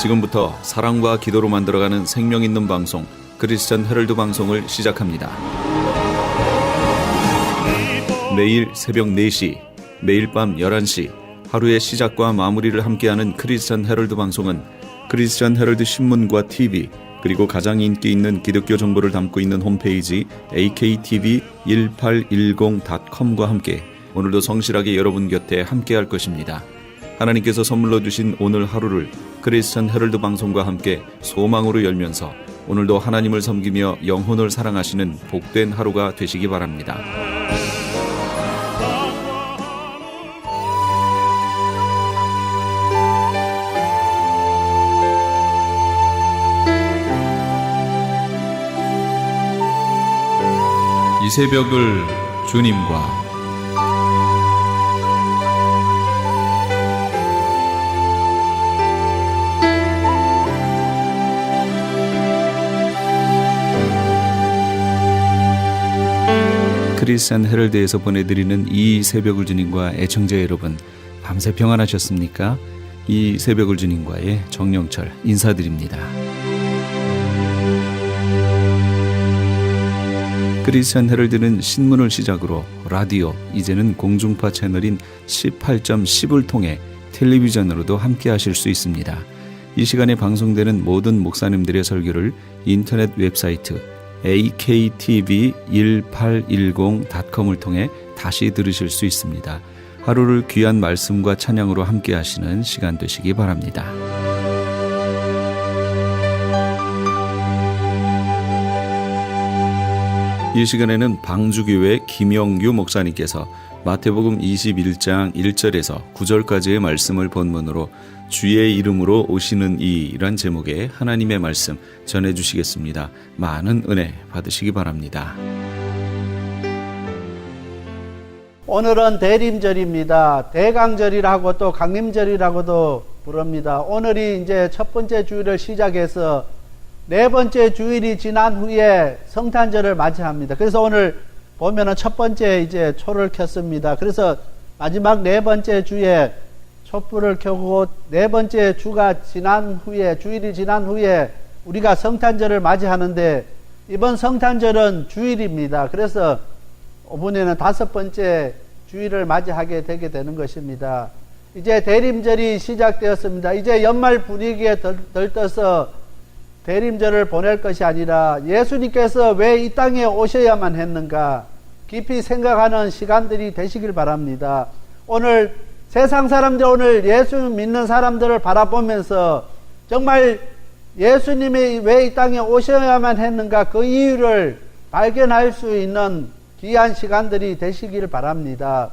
지금부터 사랑과 기도로 만들어가는 생명 있는 방송 크리스천 헤럴드 방송을 시작합니다. 매일 새벽 4시, 매일 밤 11시 하루의 시작과 마무리를 함께하는 크리스천 헤럴드 방송은 크리스천 헤럴드 신문과 TV 그리고 가장 인기 있는 기독교 정보를 담고 있는 홈페이지 aktv1810.com과 함께 오늘도 성실하게 여러분 곁에 함께할 것입니다. 하나님께서 선물로 주신 오늘 하루를 크리스천 헤럴드 방송과 함께 소망으로 열면서 오늘도 하나님을 섬기며 영혼을 사랑하시는 복된 하루가 되시기 바랍니다. 이 새벽을 주님과 크리스천 헤럴드에서 보내드리는 이 새벽을 주님과 애청자 여러분, 밤새 평안하셨습니까? 이 새벽을 주님과의 정영철 인사드립니다. 크리스천 헤럴드는 신문을 시작으로 라디오, 이제는 공중파 채널인 18.10을 통해 텔레비전으로도 함께 하실 수 있습니다. 이 시간에 방송되는 모든 목사님들의 설교를 인터넷 웹사이트 aktv1810.com을 통해 다시 들으실 수 있습니다. 하루를 귀한 말씀과 찬양으로 함께 하시는 시간 되시기 바랍니다. 이 시간에는 방주교회 김영규 목사님께서 마태복음 21장 1절에서 9절까지의 말씀을 본문으로 주의 이름으로 오시는 이란 제목의 하나님의 말씀 전해주시겠습니다. 많은 은혜 받으시기 바랍니다. 오늘은 대림절입니다. 대강절이라고 또 강림절이라고도 부릅니다. 오늘이 이제 첫 번째 주일을 시작해서 네 번째 주일이 지난 후에 성탄절을 맞이합니다. 그래서 오늘 보면은 첫 번째 이제 초를 켰습니다. 그래서 마지막 네 번째 주에 촛불을 켜고 네 번째 주가 지난 후에, 주일이 지난 후에 우리가 성탄절을 맞이하는데 이번 성탄절은 주일입니다. 그래서 이번에는 다섯 번째 주일을 맞이하게 되게 되는 것입니다. 이제 대림절이 시작되었습니다. 이제 연말 분위기에 들떠서 대림절을 보낼 것이 아니라 예수님께서 왜 이 땅에 오셔야만 했는가 깊이 생각하는 시간들이 되시길 바랍니다. 오늘 세상 사람들, 오늘 예수 믿는 사람들을 바라보면서 정말 예수님이 왜 이 땅에 오셔야만 했는가 그 이유를 발견할 수 있는 귀한 시간들이 되시길 바랍니다.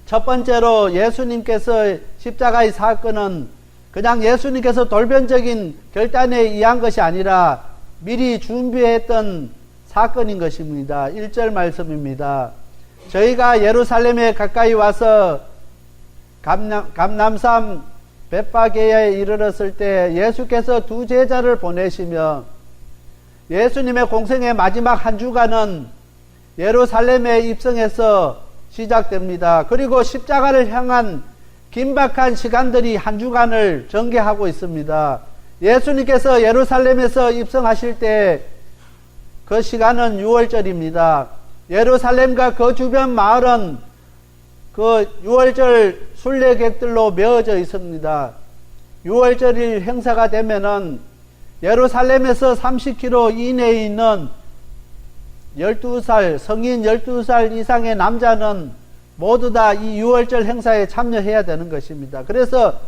첫 번째로 예수님께서 십자가의 사건은 그냥 예수님께서 돌변적인 결단에 의한 것이 아니라 미리 준비했던 사건인 것입니다. 1절 말씀입니다. 저희가 예루살렘에 가까이 와서 감람산 벳바게에 이르렀을 때 예수께서 두 제자를 보내시며 예수님의 공생의 마지막 한 주간은 예루살렘에 입성해서 시작됩니다. 그리고 십자가를 향한 긴박한 시간들이 한 주간을 전개하고 있습니다. 예수님께서 예루살렘에서 입성하실 때 그 시간은 6월절입니다. 예루살렘과 그 주변 마을은 그 6월절 순례객들로 메어져 있습니다. 6월절일 행사가 되면은 예루살렘에서 30km 이내에 있는 12살, 성인 12살 이상의 남자는 모두 다 이 6월절 행사에 참여해야 되는 것입니다. 그래서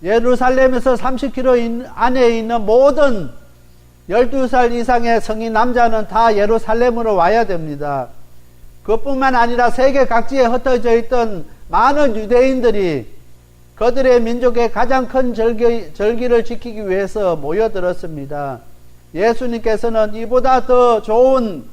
예루살렘에서 30km 안에 있는 모든 12살 이상의 성인 남자는 다 예루살렘으로 와야 됩니다. 그뿐만 아니라 세계 각지에 흩어져 있던 많은 유대인들이 그들의 민족의 가장 큰 절기를 지키기 위해서 모여들었습니다. 예수님께서는 이보다 더 좋은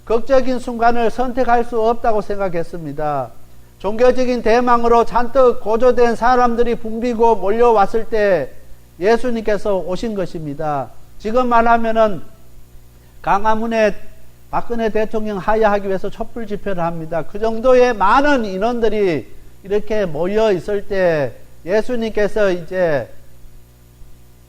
극적인 순간을 선택할 수 없다고 생각했습니다. 종교적인 대망으로 잔뜩 고조된 사람들이 붐비고 몰려왔을 때 예수님께서 오신 것입니다. 지금 말하면은 강화문에 박근혜 대통령 하야하기 위해서 촛불 집회를 합니다. 그 정도의 많은 인원들이 이렇게 모여 있을 때 예수님께서 이제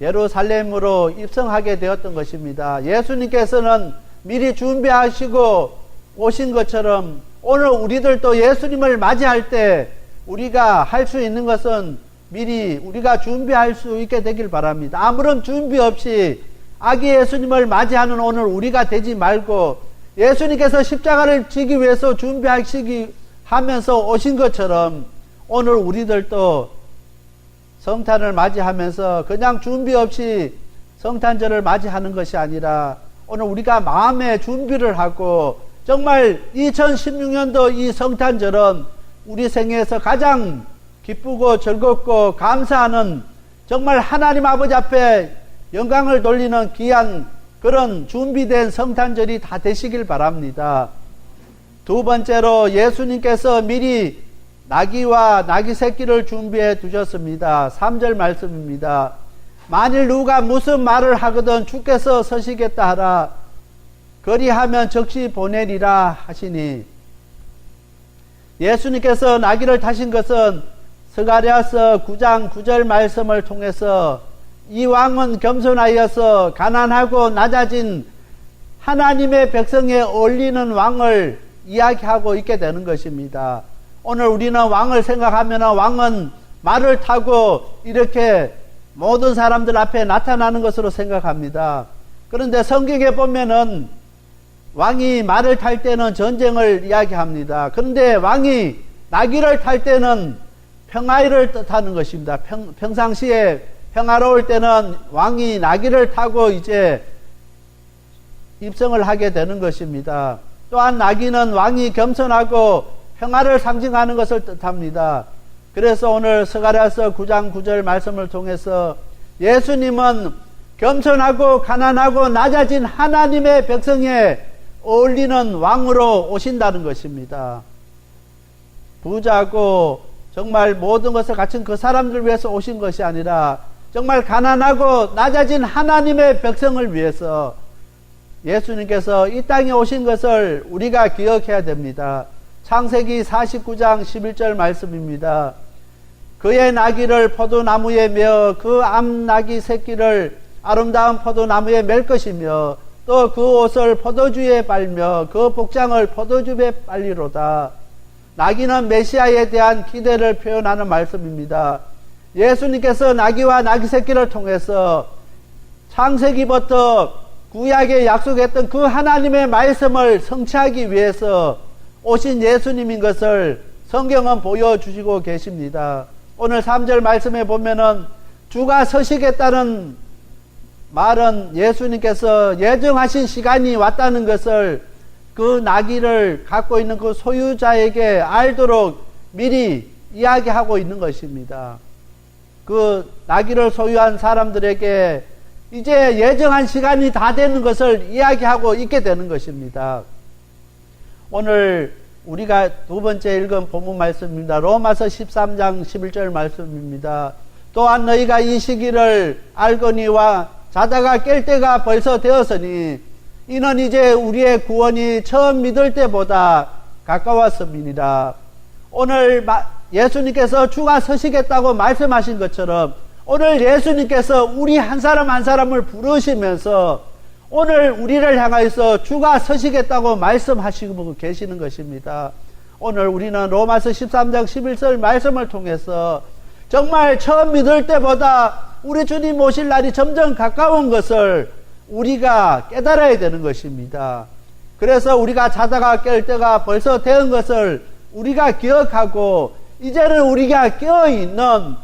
예루살렘으로 입성하게 되었던 것입니다. 예수님께서는 미리 준비하시고 오신 것처럼 오늘 우리들도 예수님을 맞이할 때 우리가 할 수 있는 것은 미리 우리가 준비할 수 있게 되길 바랍니다. 아무런 준비 없이 아기 예수님을 맞이하는 오늘 우리가 되지 말고 예수님께서 십자가를 지기 위해서 준비하시기 하면서 오신 것처럼 오늘 우리들도 성탄을 맞이하면서 그냥 준비 없이 성탄절을 맞이하는 것이 아니라 오늘 우리가 마음의 준비를 하고 정말 2016년도 이 성탄절은 우리 생애에서 가장 기쁘고 즐겁고 감사하는 정말 하나님 아버지 앞에 영광을 돌리는 귀한 그런 준비된 성탄절이 다 되시길 바랍니다. 두 번째로 예수님께서 미리 나귀와 나귀 새끼를 준비해 두셨습니다. 3절 말씀입니다. 만일 누가 무슨 말을 하거든 주께서 서시겠다 하라. 그리하면 즉시 보내리라 하시니, 예수님께서 나귀를 타신 것은 스가랴서 9장 9절 말씀을 통해서 이 왕은 겸손하여서 가난하고 낮아진 하나님의 백성에 어울리는 왕을 이야기하고 있게 되는 것입니다. 오늘 우리는 왕을 생각하면 왕은 말을 타고 이렇게 모든 사람들 앞에 나타나는 것으로 생각합니다. 그런데 성경에 보면은 왕이 말을 탈 때는 전쟁을 이야기합니다. 그런데 왕이 나귀를 탈 때는 평화를 뜻하는 것입니다. 평상시에 평화로울 때는 왕이 나귀를 타고 이제 입성을 하게 되는 것입니다. 또한 나귀는 왕이 겸손하고 평화를 상징하는 것을 뜻합니다. 그래서 오늘 스가랴서 9장 9절 말씀을 통해서 예수님은 겸손하고 가난하고 낮아진 하나님의 백성에 어울리는 왕으로 오신다는 것입니다. 부자고 정말 모든 것을 갖춘 그 사람들 위해서 오신 것이 아니라 정말 가난하고 낮아진 하나님의 백성을 위해서 예수님께서 이 땅에 오신 것을 우리가 기억해야 됩니다. 창세기 49장 11절 말씀입니다. 그의 나귀를 포도나무에 메어 그 암나귀 새끼를 아름다운 포도나무에 맬 것이며 또 그 옷을 포도주에 빨며 그 복장을 포도주에 빨리로다. 나귀는 메시아에 대한 기대를 표현하는 말씀입니다. 예수님께서 나귀와 나귀 새끼를 통해서 창세기부터 구약에 약속했던 그 하나님의 말씀을 성취하기 위해서 오신 예수님인 것을 성경은 보여주시고 계십니다. 오늘 3절 말씀에 보면은 주가 서시겠다는 말은 예수님께서 예정하신 시간이 왔다는 것을 그 나귀를 갖고 있는 그 소유자에게 알도록 미리 이야기하고 있는 것입니다. 그 나귀를 소유한 사람들에게 이제 예정한 시간이 다 되는 것을 이야기하고 있게 되는 것입니다. 오늘 우리가 두 번째 읽은 본문 말씀입니다. 로마서 13장 11절 말씀입니다. 또한 너희가 이 시기를 알거니와 자다가 깰 때가 벌써 되었으니 이는 이제 우리의 구원이 처음 믿을 때보다 가까웠음이니라. 오늘 예수님께서 주가 서시겠다고 말씀하신 것처럼 오늘 예수님께서 우리 한 사람 한 사람을 부르시면서 오늘 우리를 향하여서 주가 서시겠다고 말씀하시고 계시는 것입니다. 오늘 우리는 로마서 13장 11절 말씀을 통해서 정말 처음 믿을 때보다 우리 주님 오실 날이 점점 가까운 것을 우리가 깨달아야 되는 것입니다. 그래서 우리가 자다가 깰 때가 벌써 된 것을 우리가 기억하고 이제는 우리가 깨어있는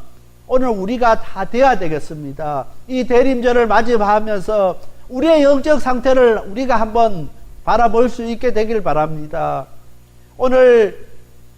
오늘 우리가 다 되어야 되겠습니다. 이 대림절을 맞이하면서 우리의 영적 상태를 우리가 한번 바라볼 수 있게 되길 바랍니다. 오늘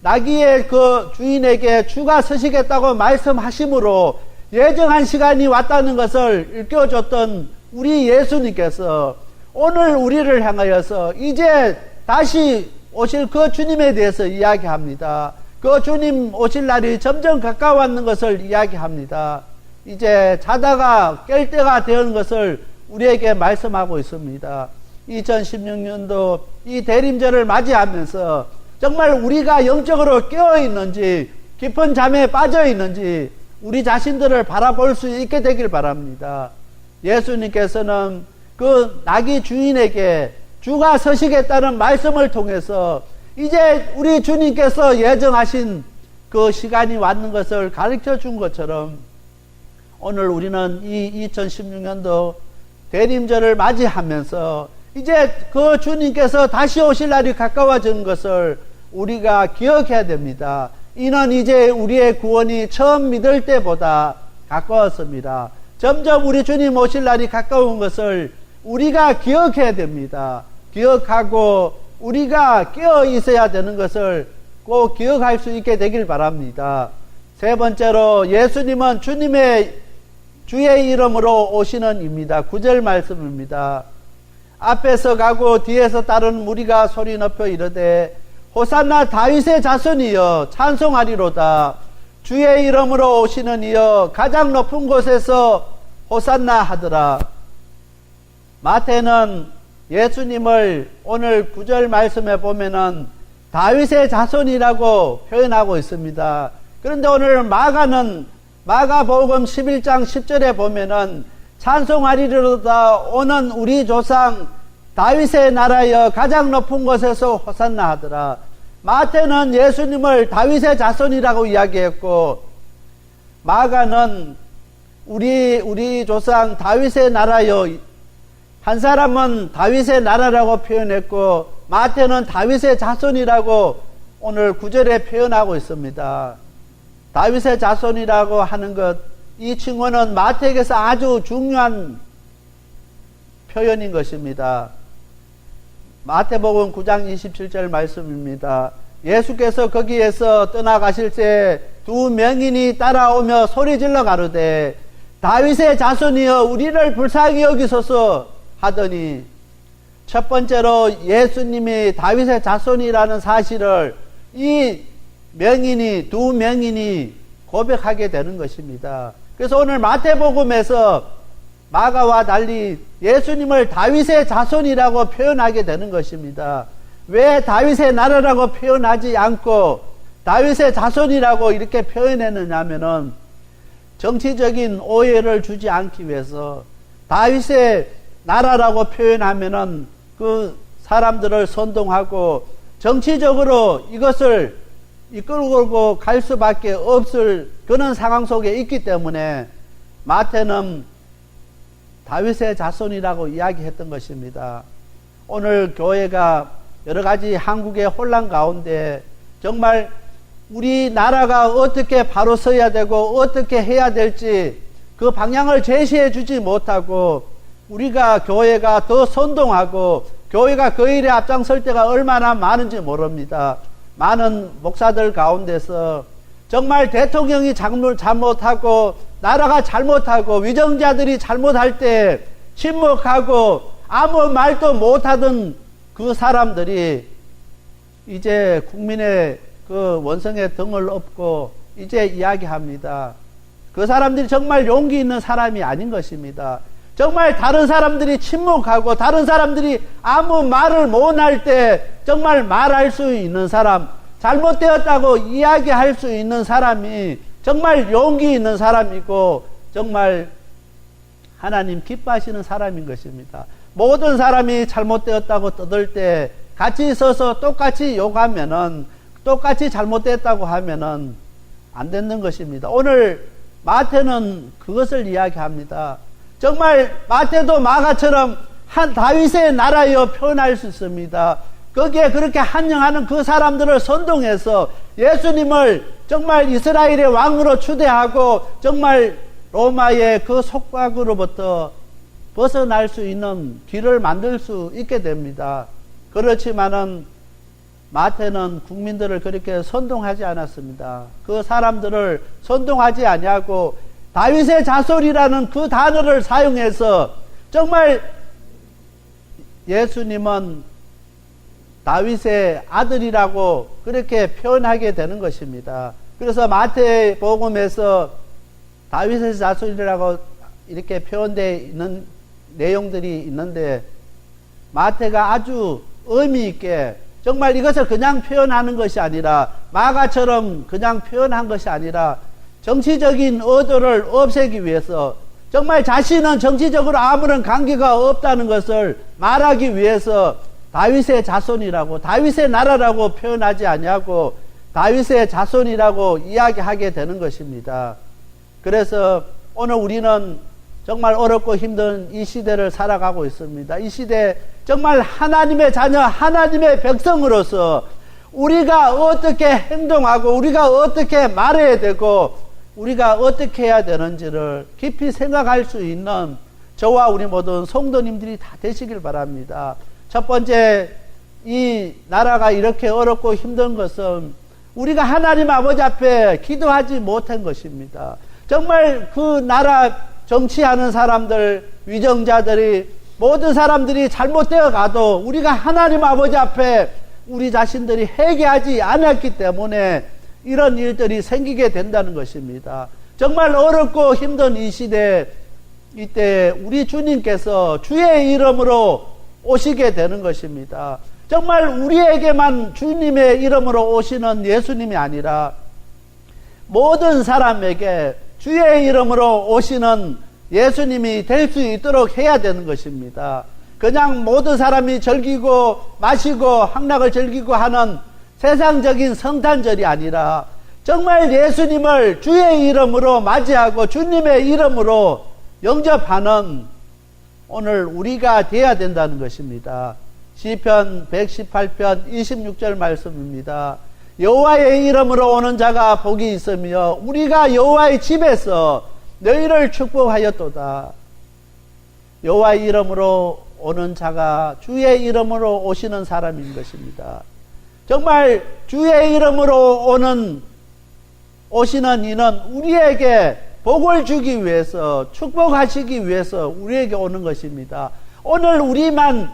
나귀의 그 주인에게 주가 서시겠다고 말씀하심으로 예정한 시간이 왔다는 것을 일깨워줬던 우리 예수님께서 오늘 우리를 향하여서 이제 다시 오실 그 주님에 대해서 이야기합니다. 그 주님 오실 날이 점점 가까워하는 것을 이야기합니다. 이제 자다가 깰 때가 되는 것을 우리에게 말씀하고 있습니다. 2016년도 이 대림절을 맞이하면서 정말 우리가 영적으로 깨어있는지 깊은 잠에 빠져있는지 우리 자신들을 바라볼 수 있게 되길 바랍니다. 예수님께서는 그 나귀 주인에게 주가 서시겠다는 말씀을 통해서 이제 우리 주님께서 예정하신 그 시간이 왔는 것을 가르쳐 준 것처럼 오늘 우리는 이 2016년도 대림절을 맞이하면서 이제 그 주님께서 다시 오실 날이 가까워지는 것을 우리가 기억해야 됩니다. 이는 이제 우리의 구원이 처음 믿을 때보다 가까웠습니다. 점점 우리 주님 오실 날이 가까운 것을 우리가 기억해야 됩니다. 기억하고 우리가 깨어 있어야 되는 것을 꼭 기억할 수 있게 되길 바랍니다. 세 번째로 예수님은 주의 이름으로 오시는 입니다. 9절 말씀입니다. 앞에서 가고 뒤에서 따르는 무리가 소리 높여 이르되 호산나 다윗의 자손이여 찬송하리로다. 주의 이름으로 오시는 이여 가장 높은 곳에서 호산나 하더라. 마태는 예수님을 오늘 9절 말씀에 보면은 다윗의 자손이라고 표현하고 있습니다. 그런데 오늘 마가복음 11장 10절에 보면은 찬송하리로다 오는 우리 조상 다윗의 나라여 가장 높은 곳에서 호산나 하더라. 마태는 예수님을 다윗의 자손이라고 이야기했고 마가는 우리 조상 다윗의 나라여, 한 사람은 다윗의 나라라고 표현했고 마태는 다윗의 자손이라고 오늘 9절에 표현하고 있습니다. 다윗의 자손이라고 하는 것, 이 칭호는 마태에게서 아주 중요한 표현인 것입니다. 마태복음 9장 27절 말씀입니다. 예수께서 거기에서 떠나가실 때 두 명인이 따라오며 소리질러 가로되 다윗의 자손이여 우리를 불쌍히 여기소서 하더니, 첫 번째로 예수님이 다윗의 자손이라는 사실을 이 두 명인이 고백하게 되는 것입니다. 그래서 오늘 마태복음에서 마가와 달리 예수님을 다윗의 자손이라고 표현하게 되는 것입니다. 왜 다윗의 나라라고 표현하지 않고 다윗의 자손이라고 이렇게 표현했느냐 하면은 정치적인 오해를 주지 않기 위해서, 다윗의 나라라고 표현하면은 그 사람들을 선동하고 정치적으로 이것을 이끌고 갈 수밖에 없을 그런 상황 속에 있기 때문에 마태는 다윗의 자손이라고 이야기했던 것입니다. 오늘 교회가 여러 가지 한국의 혼란 가운데 정말 우리나라가 어떻게 바로 서야 되고 어떻게 해야 될지 그 방향을 제시해 주지 못하고 우리가 교회가 더 선동하고 교회가 그 일에 앞장설 때가 얼마나 많은지 모릅니다. 많은 목사들 가운데서 정말 대통령이 잘못하고 나라가 잘못하고 위정자들이 잘못할 때 침묵하고 아무 말도 못하던 그 사람들이 이제 국민의 그 원성의 등을 업고 이제 이야기합니다. 그 사람들이 정말 용기 있는 사람이 아닌 것입니다. 정말 다른 사람들이 침묵하고 다른 사람들이 아무 말을 못할 때 정말 말할 수 있는 사람, 잘못되었다고 이야기할 수 있는 사람이 정말 용기 있는 사람이고 정말 하나님 기뻐하시는 사람인 것입니다. 모든 사람이 잘못되었다고 떠들 때 같이 서서 똑같이 욕하면은, 똑같이 잘못됐다고 하면은 안 되는 것입니다. 오늘 마태는 그것을 이야기합니다. 정말 마태도 마가처럼 한 다윗의 나라여 표현할 수 있습니다. 거기에 그렇게 한영하는 그 사람들을 선동해서 예수님을 정말 이스라엘의 왕으로 추대하고 정말 로마의 그 속박으로부터 벗어날 수 있는 길을 만들 수 있게 됩니다. 그렇지만은 마태는 국민들을 그렇게 선동하지 않았습니다. 그 사람들을 선동하지 아니하고 다윗의 자손이라는 그 단어를 사용해서 정말 예수님은 다윗의 아들이라고 그렇게 표현하게 되는 것입니다. 그래서 마태복음에서 다윗의 자손이라고 이렇게 표현되어 있는 내용들이 있는데 마태가 아주 의미 있게 정말 이것을 그냥 표현하는 것이 아니라 마가처럼 그냥 표현한 것이 아니라 정치적인 의도를 없애기 위해서, 정말 자신은 정치적으로 아무런 관계가 없다는 것을 말하기 위해서 다윗의 자손이라고, 다윗의 나라라고 표현하지 아니하고 다윗의 자손이라고 이야기하게 되는 것입니다. 그래서 오늘 우리는 정말 어렵고 힘든 이 시대를 살아가고 있습니다. 이 시대 정말 하나님의 자녀, 하나님의 백성으로서 우리가 어떻게 행동하고 우리가 어떻게 말해야 되고 우리가 어떻게 해야 되는지를 깊이 생각할 수 있는 저와 우리 모든 성도님들이 다 되시길 바랍니다. 첫 번째, 이 나라가 이렇게 어렵고 힘든 것은 우리가 하나님 아버지 앞에 기도하지 못한 것입니다. 정말 그 나라 정치하는 사람들, 위정자들이, 모든 사람들이 잘못되어 가도 우리가 하나님 아버지 앞에 우리 자신들이 회개하지 않았기 때문에 이런 일들이 생기게 된다는 것입니다. 정말 어렵고 힘든 이 시대, 이때 우리 주님께서 주의 이름으로 오시게 되는 것입니다. 정말 우리에게만 주님의 이름으로 오시는 예수님이 아니라 모든 사람에게 주의 이름으로 오시는 예수님이 될 수 있도록 해야 되는 것입니다. 그냥 모든 사람이 즐기고 마시고 향락을 즐기고 하는 세상적인 성탄절이 아니라 정말 예수님을 주의 이름으로 맞이하고 주님의 이름으로 영접하는 오늘 우리가 되어야 된다는 것입니다. 시편 118편 26절 말씀입니다. 여호와의 이름으로 오는 자가 복이 있으며 우리가 여호와의 집에서 너희를 축복하였도다. 여호와의 이름으로 오는 자가 주의 이름으로 오시는 사람인 것입니다. 정말 주의 이름으로 오시는 이는 우리에게 복을 주기 위해서, 축복하시기 위해서 우리에게 오는 것입니다. 오늘 우리만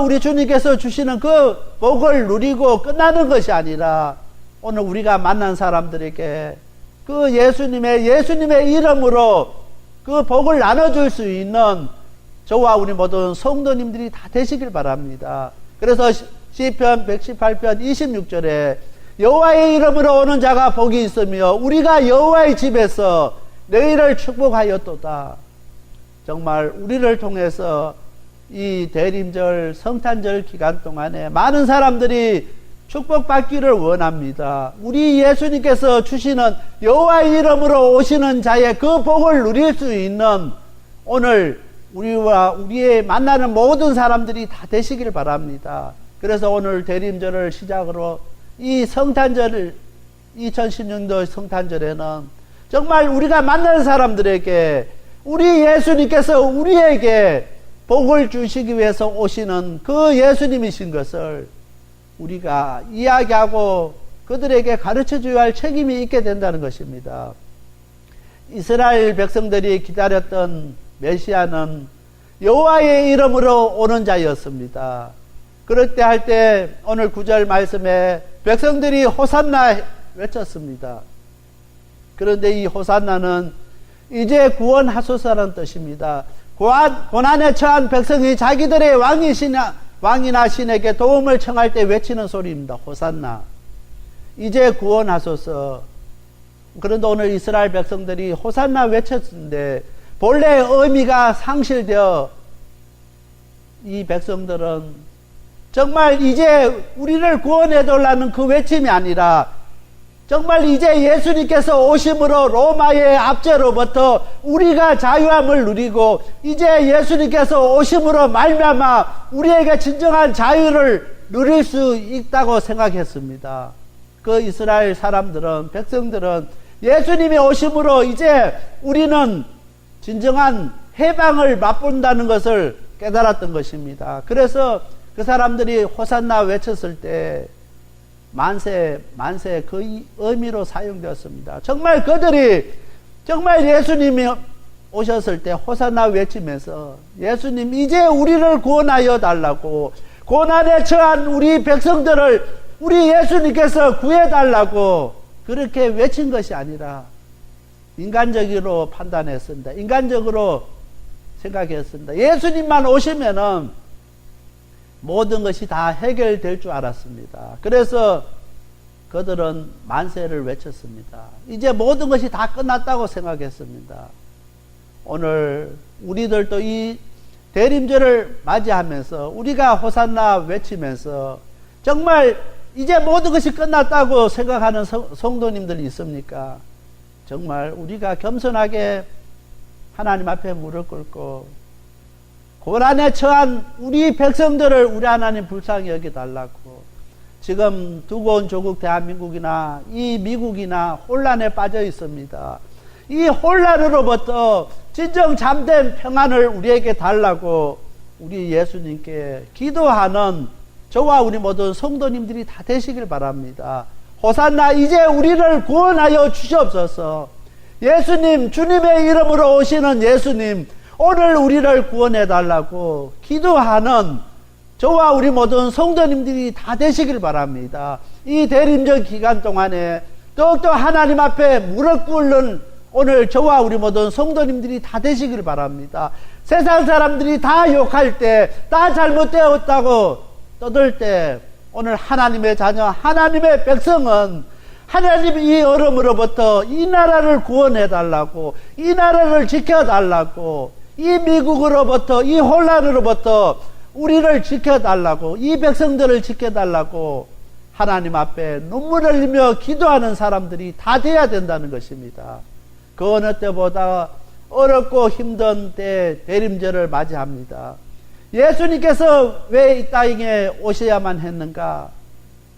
우리 주님께서 주시는 그 복을 누리고 끝나는 것이 아니라 오늘 우리가 만난 사람들에게 그 예수님의 이름으로 그 복을 나눠줄 수 있는 저와 우리 모든 성도님들이 다 되시길 바랍니다. 그래서 시편 118편 26절에 여호와의 이름으로 오는 자가 복이 있으며 우리가 여호와의 집에서 너희를 축복하였도다. 정말 우리를 통해서 이 대림절 성탄절 기간 동안에 많은 사람들이 축복받기를 원합니다. 우리 예수님께서 주시는 여호와의 이름으로 오시는 자의 그 복을 누릴 수 있는 오늘 우리와 우리의 만나는 모든 사람들이 다 되시길 바랍니다. 그래서 오늘 대림절을 시작으로 이 성탄절 2016년도 성탄절에는 정말 우리가 만나는 사람들에게 우리 예수님께서 우리에게 복을 주시기 위해서 오시는 그 예수님이신 것을 우리가 이야기하고 그들에게 가르쳐 줘야 할 책임이 있게 된다는 것입니다. 이스라엘 백성들이 기다렸던 메시아는 여호와의 이름으로 오는 자였습니다. 그럴 때 할 때 오늘 9절 말씀에 백성들이 호산나 외쳤습니다. 그런데 이 호산나는 이제 구원하소서라는 뜻입니다. 고난에 처한 백성이 자기들의 왕이나 신에게 도움을 청할 때 외치는 소리입니다. 호산나. 이제 구원하소서. 그런데 오늘 이스라엘 백성들이 호산나 외쳤는데 본래의 의미가 상실되어 이 백성들은 정말 이제 우리를 구원해 달라는 그 외침이 아니라 정말 이제 예수님께서 오심으로 로마의 압제로부터 우리가 자유함을 누리고 이제 예수님께서 오심으로 말미암아 우리에게 진정한 자유를 누릴 수 있다고 생각했습니다. 그 이스라엘 사람들은, 백성들은 예수님이 오심으로 이제 우리는 진정한 해방을 맛본다는 것을 깨달았던 것입니다. 그래서 그 사람들이 호산나 외쳤을 때 만세 그 의미로 사용되었습니다. 정말 그들이 정말 예수님이 오셨을 때 호산나 외치면서 예수님 이제 우리를 구원하여 달라고, 고난에 처한 우리 백성들을 우리 예수님께서 구해달라고 그렇게 외친 것이 아니라 인간적으로 판단했습니다. 인간적으로 생각했습니다. 예수님만 오시면은 모든 것이 다 해결될 줄 알았습니다. 그래서 그들은 만세를 외쳤습니다. 이제 모든 것이 다 끝났다고 생각했습니다. 오늘 우리들도 이 대림절을 맞이하면서 우리가 호산나 외치면서 정말 이제 모든 것이 끝났다고 생각하는 성도님들이 있습니까? 정말 우리가 겸손하게 하나님 앞에 무릎 꿇고 고난에 처한 우리 백성들을 우리 하나님 불쌍히 여겨달라고, 지금 두고 온 조국 대한민국이나 이 미국이나 혼란에 빠져 있습니다. 이 혼란으로부터 진정 잠든 평안을 우리에게 달라고 우리 예수님께 기도하는 저와 우리 모든 성도님들이 다 되시길 바랍니다. 호산나 이제 우리를 구원하여 주시옵소서. 예수님, 주님의 이름으로 오시는 예수님, 오늘 우리를 구원해 달라고 기도하는 저와 우리 모든 성도님들이 다 되시길 바랍니다. 이 대림절 기간 동안에 더욱더 하나님 앞에 무릎 꿇는 오늘 저와 우리 모든 성도님들이 다 되시길 바랍니다. 세상 사람들이 다 욕할 때, 다 잘못되었다고 떠들 때, 오늘 하나님의 자녀, 하나님의 백성은 하나님 이 얼음으로부터 이 나라를 구원해 달라고, 이 나라를 지켜 달라고, 이 미국으로부터, 이 혼란으로부터 우리를 지켜 달라고, 이 백성들을 지켜 달라고 하나님 앞에 눈물을 흘리며 기도하는 사람들이 다 돼야 된다는 것입니다. 그 어느 때보다 어렵고 힘든 때 대림절을 맞이합니다. 예수님께서 왜 이 땅에 오셔야만 했는가?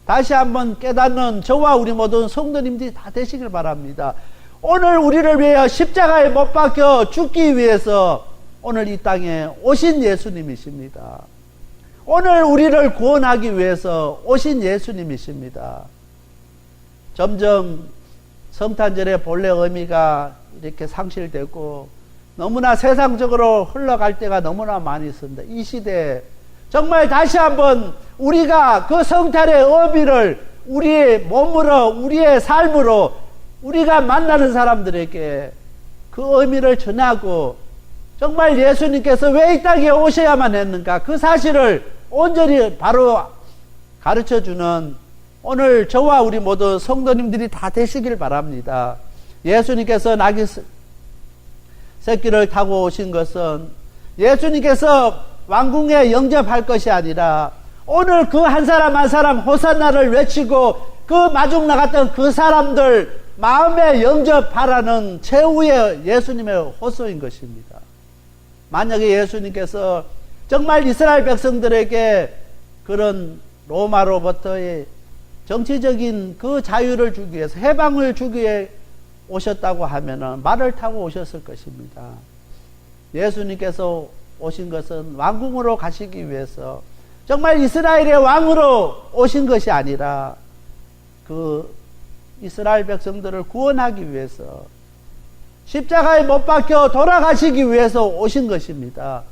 다시 한번 깨닫는 저와 우리 모든 성도님들이 다 되시길 바랍니다. 오늘 우리를 위하여 십자가에 못 박혀 죽기 위해서 오늘 이 땅에 오신 예수님이십니다. 오늘 우리를 구원하기 위해서 오신 예수님이십니다. 점점 성탄절의 본래 의미가 이렇게 상실되고 너무나 세상적으로 흘러갈 때가 너무나 많이 있습니다. 이 시대에 정말 다시 한번 우리가 그 성탄의 의미를 우리의 몸으로, 우리의 삶으로 우리가 만나는 사람들에게 그 의미를 전하고, 정말 예수님께서 왜 이 땅에 오셔야만 했는가, 그 사실을 온전히 바로 가르쳐주는 오늘 저와 우리 모두 성도님들이 다 되시길 바랍니다. 예수님께서 나귀 새끼를 타고 오신 것은 예수님께서 왕궁에 영접할 것이 아니라 오늘 그 한 사람 한 사람 호산나를 외치고 그 마중 나갔던 그 사람들 마음에 영접하라는 최후의 예수님의 호소인 것입니다. 만약에 예수님께서 정말 이스라엘 백성들에게 그런 로마로부터의 정치적인 그 자유를 주기 위해서, 해방을 주기 위해 오셨다고 하면은 말을 타고 오셨을 것입니다. 예수님께서 오신 것은 왕궁으로 가시기 위해서, 정말 이스라엘의 왕으로 오신 것이 아니라 그 이스라엘 백성들을 구원하기 위해서 십자가에 못 박혀 돌아가시기 위해서 오신 것입니다.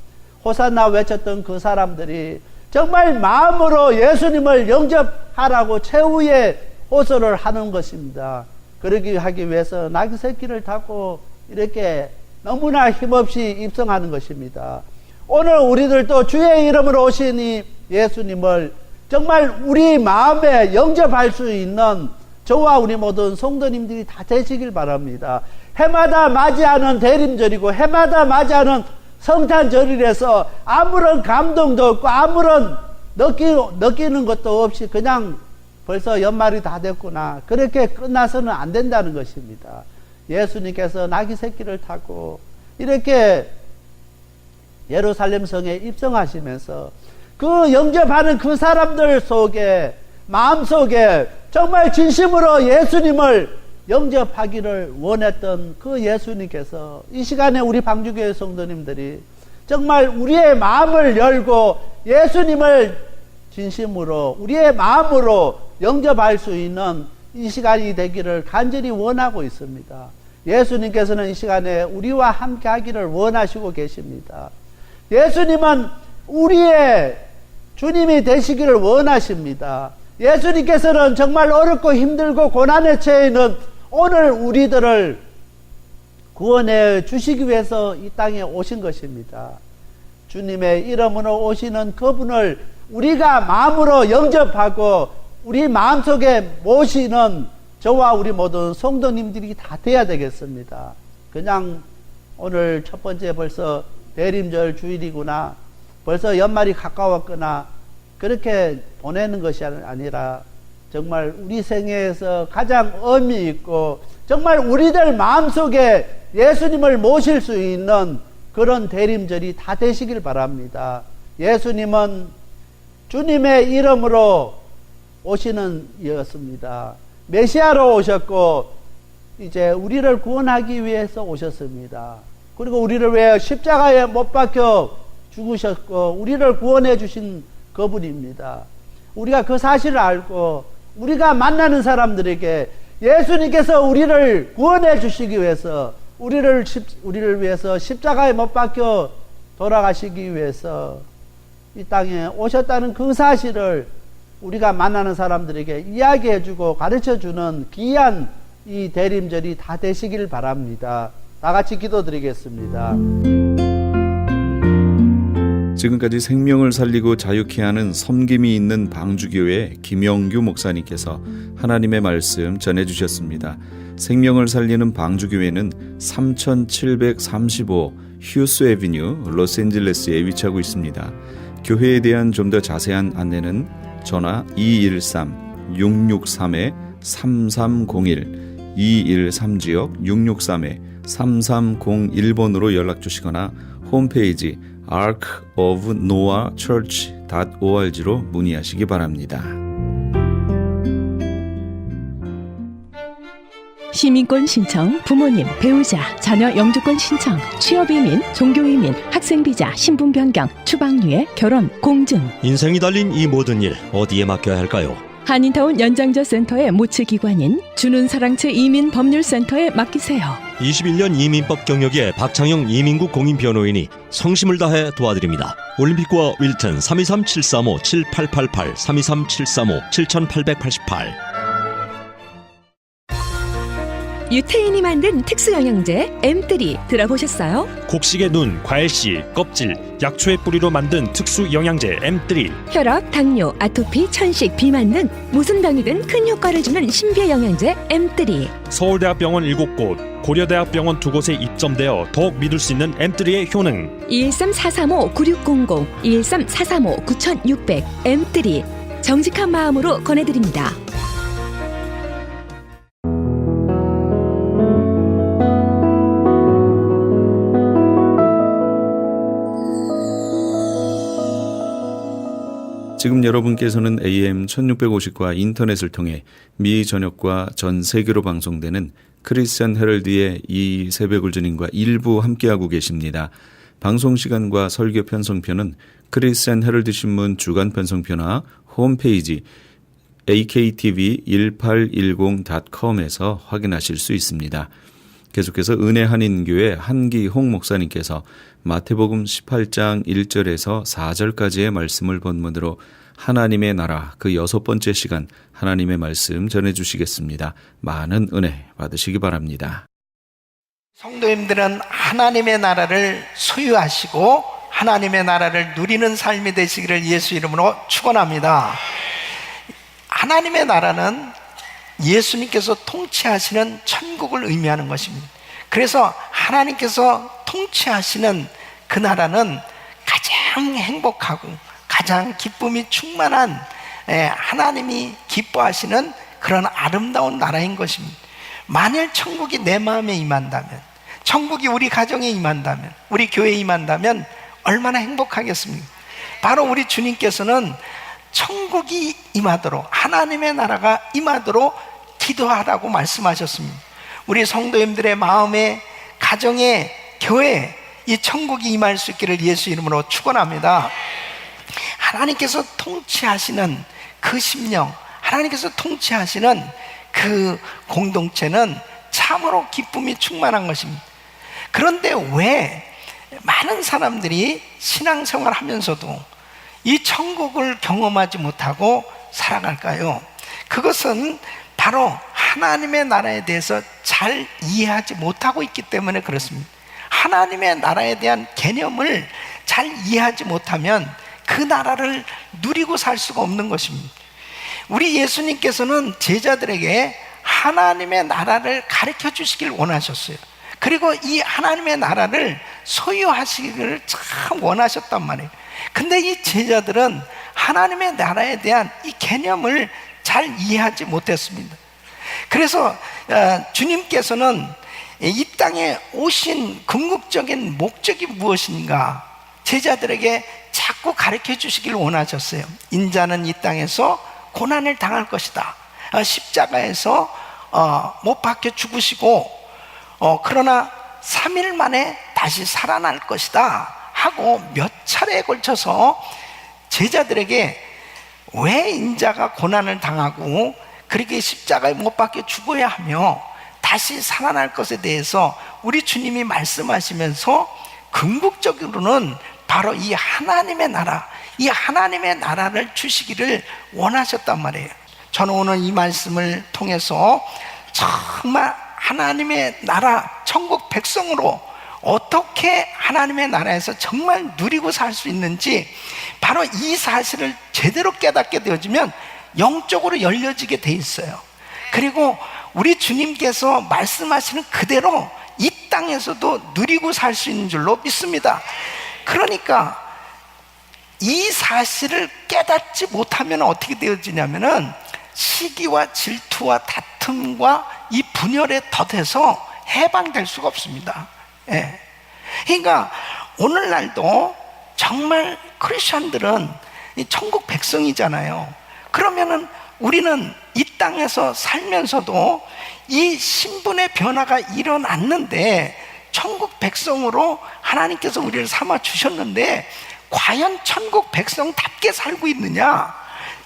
호산나 외쳤던 그 사람들이 정말 마음으로 예수님을 영접하라고 최후의 호소를 하는 것입니다. 그러기 하기 위해서 나귀 새끼를 타고 이렇게 너무나 힘없이 입성하는 것입니다. 오늘 우리들도 주의 이름으로 오신 이 예수님을 정말 우리 마음에 영접할 수 있는 저와 우리 모든 성도님들이 다 되시길 바랍니다. 해마다 맞이하는 대림절이고 해마다 맞이하는 성탄절이라서 아무런 감동도 없고 아무런 느끼는 것도 없이 그냥 벌써 연말이 다 됐구나, 그렇게 끝나서는 안 된다는 것입니다. 예수님께서 나귀 새끼를 타고 이렇게 예루살렘 성에 입성하시면서 그 영접하는 그 사람들 속에, 마음속에 정말 진심으로 예수님을 영접하기를 원했던 그 예수님께서 이 시간에 우리 방주교회 성도님들이 정말 우리의 마음을 열고 예수님을 진심으로 우리의 마음으로 영접할 수 있는 이 시간이 되기를 간절히 원하고 있습니다. 예수님께서는 이 시간에 우리와 함께 하기를 원하시고 계십니다. 예수님은 우리의 주님이 되시기를 원하십니다. 예수님께서는 정말 어렵고 힘들고 고난에 처해 있는 오늘 우리들을 구원해 주시기 위해서 이 땅에 오신 것입니다. 주님의 이름으로 오시는 그분을 우리가 마음으로 영접하고 우리 마음속에 모시는 저와 우리 모든 성도님들이 다 돼야 되겠습니다. 그냥 오늘 첫 번째 벌써 대림절 주일이구나, 벌써 연말이 가까웠구나, 그렇게 보내는 것이 아니라 정말 우리 생애에서 가장 의미 있고 정말 우리들 마음속에 예수님을 모실 수 있는 그런 대림절이 다 되시길 바랍니다. 예수님은 주님의 이름으로 오시는 이였습니다. 메시아로 오셨고 이제 우리를 구원하기 위해서 오셨습니다. 그리고 우리를 위해 십자가에 못 박혀 죽으셨고 우리를 구원해 주신 그분입니다. 우리가 그 사실을 알고 우리가 만나는 사람들에게 예수님께서 우리를 구원해 주시기 위해서 우리를 위해서 십자가에 못 박혀 돌아가시기 위해서 이 땅에 오셨다는 그 사실을 우리가 만나는 사람들에게 이야기해주고 가르쳐주는 귀한 이 대림절이 다 되시길 바랍니다. 다 같이 기도드리겠습니다. 지금까지 생명을 살리고 자유케 하는 섬김이 있는 방주교회 김영규 목사님께서 하나님의 말씀 전해주셨습니다. 생명을 살리는 방주교회는 3735 휴스 애비뉴 로스앤젤레스에 위치하고 있습니다. 교회에 대한 좀 더 자세한 안내는 전화 213-663-3301 213지역 663-3301번으로 연락주시거나 홈페이지 arkofnoahchurch.org로 문의하시기 바랍니다. 시민권 신청, 부모님, 배우자, 자녀 영주권 신청, 취업이민, 종교이민, 학생비자, 신분 변경, 추방유예, 결혼, 공증. 인생이 달린 이 모든 일 어디에 맡겨야 할까요? 한인타운 연장자 센터의 모치기관인 주는사랑채 이민법률센터에 맡기세요. 21년 이민법 경력의 박창영 이민국 공인변호인이 성심을 다해 도와드립니다. 올림픽과 윌튼 323-735-7888 323-735-7888. 유태인이 만든 특수영양제 M3 들어보셨어요? 곡식의 눈, 과일씨, 껍질, 약초의 뿌리로 만든 특수 영양제 M3. 혈압, 당뇨, 아토피, 천식, 비만 등 무슨 병이든 큰 효과를 주는 신비의 영양제 M3. 서울대학병원 7곳, 고려대학병원 2곳에 입점되어 더욱 믿을 수 있는 M3의 효능. 213-435-9600, 213-435-9600 M3. 정직한 마음으로 권해드립니다. 지금 여러분께서는 AM 1650과 인터넷을 통해 미 전역과 전 세계로 방송되는 크리스천 헤럴드의 이 새벽을 주님과 일부 함께하고 계십니다. 방송 시간과 설교 편성표는 크리스천 헤럴드 신문 주간 편성표나 홈페이지 aktv1810.com에서 확인하실 수 있습니다. 계속해서 은혜 한인교회 한기홍 목사님께서 마태복음 18장 1절에서 4절까지의 말씀을 본문으로 하나님의 나라 그 6번째 시간 하나님의 말씀 전해주시겠습니다. 많은 은혜 받으시기 바랍니다. 성도님들은 하나님의 나라를 소유하시고 하나님의 나라를 누리는 삶이 되시기를 예수 이름으로 축원합니다. 하나님의 나라는 예수님께서 통치하시는 천국을 의미하는 것입니다. 그래서 하나님께서 통치하시는 그 나라는 가장 행복하고 가장 기쁨이 충만한 하나님이 기뻐하시는 그런 아름다운 나라인 것입니다. 만일 천국이 내 마음에 임한다면, 천국이 우리 가정에 임한다면, 우리 교회에 임한다면 얼마나 행복하겠습니까? 바로 우리 주님께서는 천국이 임하도록, 하나님의 나라가 임하도록 기도하라고 말씀하셨습니다. 우리 성도님들의 마음에, 가정에, 교회에 이 천국이 임할 수 있기를 예수 이름으로 축원합니다. 하나님께서 통치하시는 그 심령, 하나님께서 통치하시는 그 공동체는 참으로 기쁨이 충만한 것입니다. 그런데 왜 많은 사람들이 신앙생활 하면서도 이 천국을 경험하지 못하고 살아갈까요? 그것은 바로 하나님의 나라에 대해서 잘 이해하지 못하고 있기 때문에 그렇습니다. 하나님의 나라에 대한 개념을 잘 이해하지 못하면 그 나라를 누리고 살 수가 없는 것입니다. 우리 예수님께서는 제자들에게 하나님의 나라를 가르쳐 주시길 원하셨어요. 그리고 이 하나님의 나라를 소유하시기를 참 원하셨단 말이에요. 근데 이 제자들은 하나님의 나라에 대한 이 개념을 잘 이해하지 못했습니다. 그래서 주님께서는 이 땅에 오신 궁극적인 목적이 무엇인가 제자들에게 자꾸 가르쳐 주시길 원하셨어요. 인자는 이 땅에서 고난을 당할 것이다. 십자가에서 못 박혀 죽으시고 그러나 3일 만에 다시 살아날 것이다 하고 몇 차례에 걸쳐서 제자들에게 왜 인자가 고난을 당하고 그렇게 십자가에 못 박혀 죽어야 하며 다시 살아날 것에 대해서 우리 주님이 말씀하시면서 궁극적으로는 바로 이 하나님의 나라, 이 하나님의 나라를 주시기를 원하셨단 말이에요. 저는 오늘 이 말씀을 통해서 정말 하나님의 나라, 천국 백성으로 어떻게 하나님의 나라에서 정말 누리고 살 수 있는지 바로 이 사실을 제대로 깨닫게 되어지면 영적으로 열려지게 돼 있어요. 그리고 우리 주님께서 말씀하시는 그대로 이 땅에서도 누리고 살 수 있는 줄로 믿습니다. 그러니까 이 사실을 깨닫지 못하면 어떻게 되어지냐면은 시기와 질투와 다툼과 이 분열에 덫에서 해방될 수가 없습니다. 예. 그러니까 오늘날도 정말 크리스천들은 이 천국 백성이잖아요. 그러면은 우리는 이 땅에서 살면서도 이 신분의 변화가 일어났는데 천국 백성으로 하나님께서 우리를 삼아 주셨는데 과연 천국 백성답게 살고 있느냐?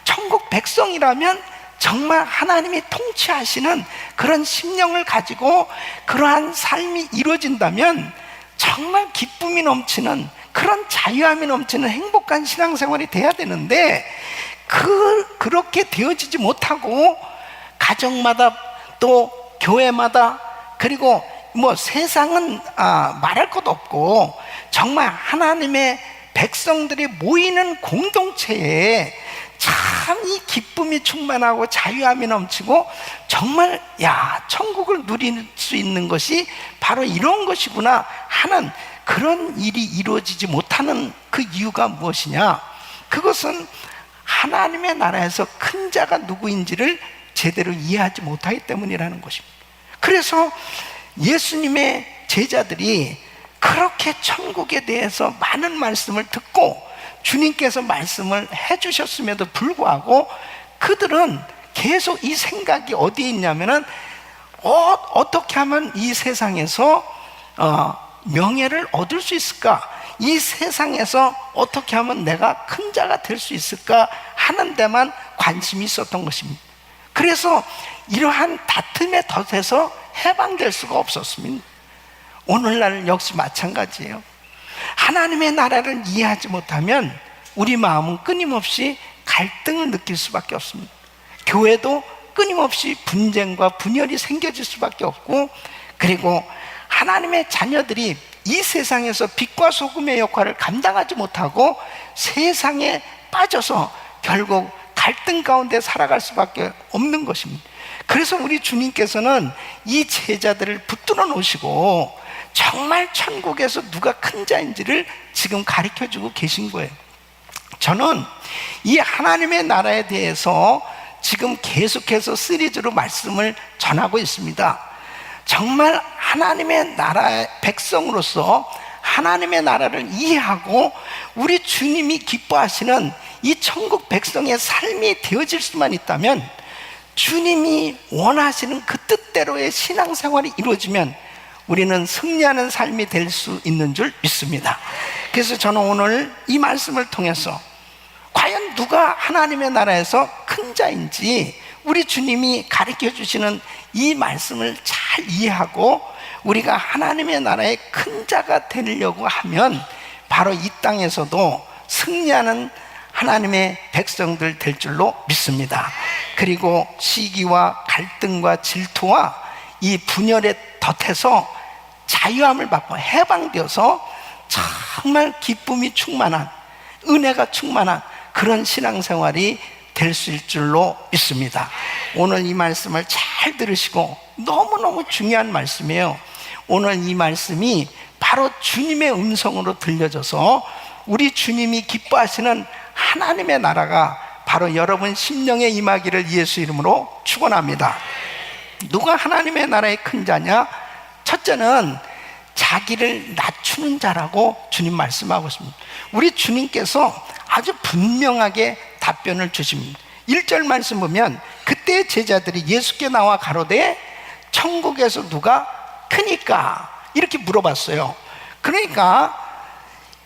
천국 백성이라면 정말 하나님이 통치하시는 그런 심령을 가지고 그러한 삶이 이루어진다면 정말 기쁨이 넘치는 그런 자유함이 넘치는 행복한 신앙생활이 돼야 되는데 그렇게 되어지지 못하고 가정마다 또 교회마다 그리고 뭐 세상은 말할 것도 없고 정말 하나님의 백성들이 모이는 공동체에 참 이 기쁨이 충만하고 자유함이 넘치고 정말 천국을 누릴 수 있는 것이 바로 이런 것이구나 하는 그런 일이 이루어지지 못하는 그 이유가 무엇이냐? 그것은 하나님의 나라에서 큰 자가 누구인지를 제대로 이해하지 못하기 때문이라는 것입니다. 그래서 예수님의 제자들이 그렇게 천국에 대해서 많은 말씀을 듣고 주님께서 말씀을 해주셨음에도 불구하고 그들은 계속 이 생각이 어디에 있냐면은 어떻게 하면 이 세상에서 명예를 얻을 수 있을까? 이 세상에서 어떻게 하면 내가 큰 자가 될 수 있을까 하는 데만 관심이 있었던 것입니다. 그래서 이러한 다툼의 덫에서 해방될 수가 없었습니다. 오늘날 역시 마찬가지예요. 하나님의 나라를 이해하지 못하면 우리 마음은 끊임없이 갈등을 느낄 수밖에 없습니다. 교회도 끊임없이 분쟁과 분열이 생겨질 수밖에 없고 그리고 하나님의 자녀들이 이 세상에서 빛과 소금의 역할을 감당하지 못하고 세상에 빠져서 결국 갈등 가운데 살아갈 수밖에 없는 것입니다. 그래서 우리 주님께서는 이 제자들을 붙들어 놓으시고 정말 천국에서 누가 큰 자인지를 지금 가르쳐주고 계신 거예요. 저는 이 하나님의 나라에 대해서 지금 계속해서 시리즈로 말씀을 전하고 있습니다. 정말 하나님의 나라의 백성으로서 하나님의 나라를 이해하고 우리 주님이 기뻐하시는 이 천국 백성의 삶이 되어질 수만 있다면 주님이 원하시는 그 뜻대로의 신앙생활이 이루어지면 우리는 승리하는 삶이 될 수 있는 줄 믿습니다. 그래서 저는 오늘 이 말씀을 통해서 과연 누가 하나님의 나라에서 큰 자인지 우리 주님이 가르쳐 주시는 이 말씀을 잘 이해하고 우리가 하나님의 나라의 큰 자가 되려고 하면 바로 이 땅에서도 승리하는 하나님의 백성들 될 줄로 믿습니다. 그리고 시기와 갈등과 질투와 이 분열의 덫에서 자유함을 받고 해방되어서 정말 기쁨이 충만한 은혜가 충만한 그런 신앙생활이 될 수 있을 줄로 믿습니다. 오늘 이 말씀을 잘 들으시고, 너무너무 중요한 말씀이에요. 오늘 이 말씀이 바로 주님의 음성으로 들려져서 우리 주님이 기뻐하시는 하나님의 나라가 바로 여러분 심령에 임하기를 예수 이름으로 축원합니다. 누가 하나님의 나라의 큰 자냐? 첫째는 자기를 낮추는 자라고 주님 말씀하고 있습니다. 우리 주님께서 아주 분명하게 답변을 주십니다. 1절 말씀 보면, 그때 제자들이 예수께 나와 가로되 천국에서 누가 크니까? 이렇게 물어봤어요. 그러니까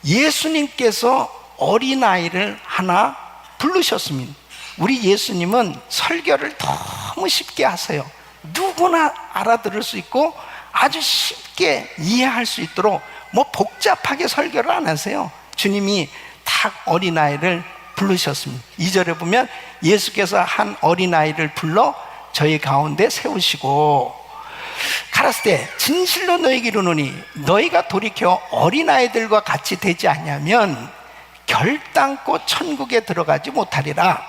예수님께서 어린아이를 하나 부르셨습니다. 우리 예수님은 설교를 너무 쉽게 하세요. 누구나 알아들을 수 있고 아주 쉽게 이해할 수 있도록 뭐 복잡하게 설교를 안 하세요. 주님이 딱 어린아이를 부르셨습니다. 2절에 보면 예수께서 한 어린아이를 불러 저희 가운데 세우시고 가라사 때 진실로 너희에게 이르노니 너희가 돌이켜 어린아이들과 같이 되지 않으면 결단코 천국에 들어가지 못하리라.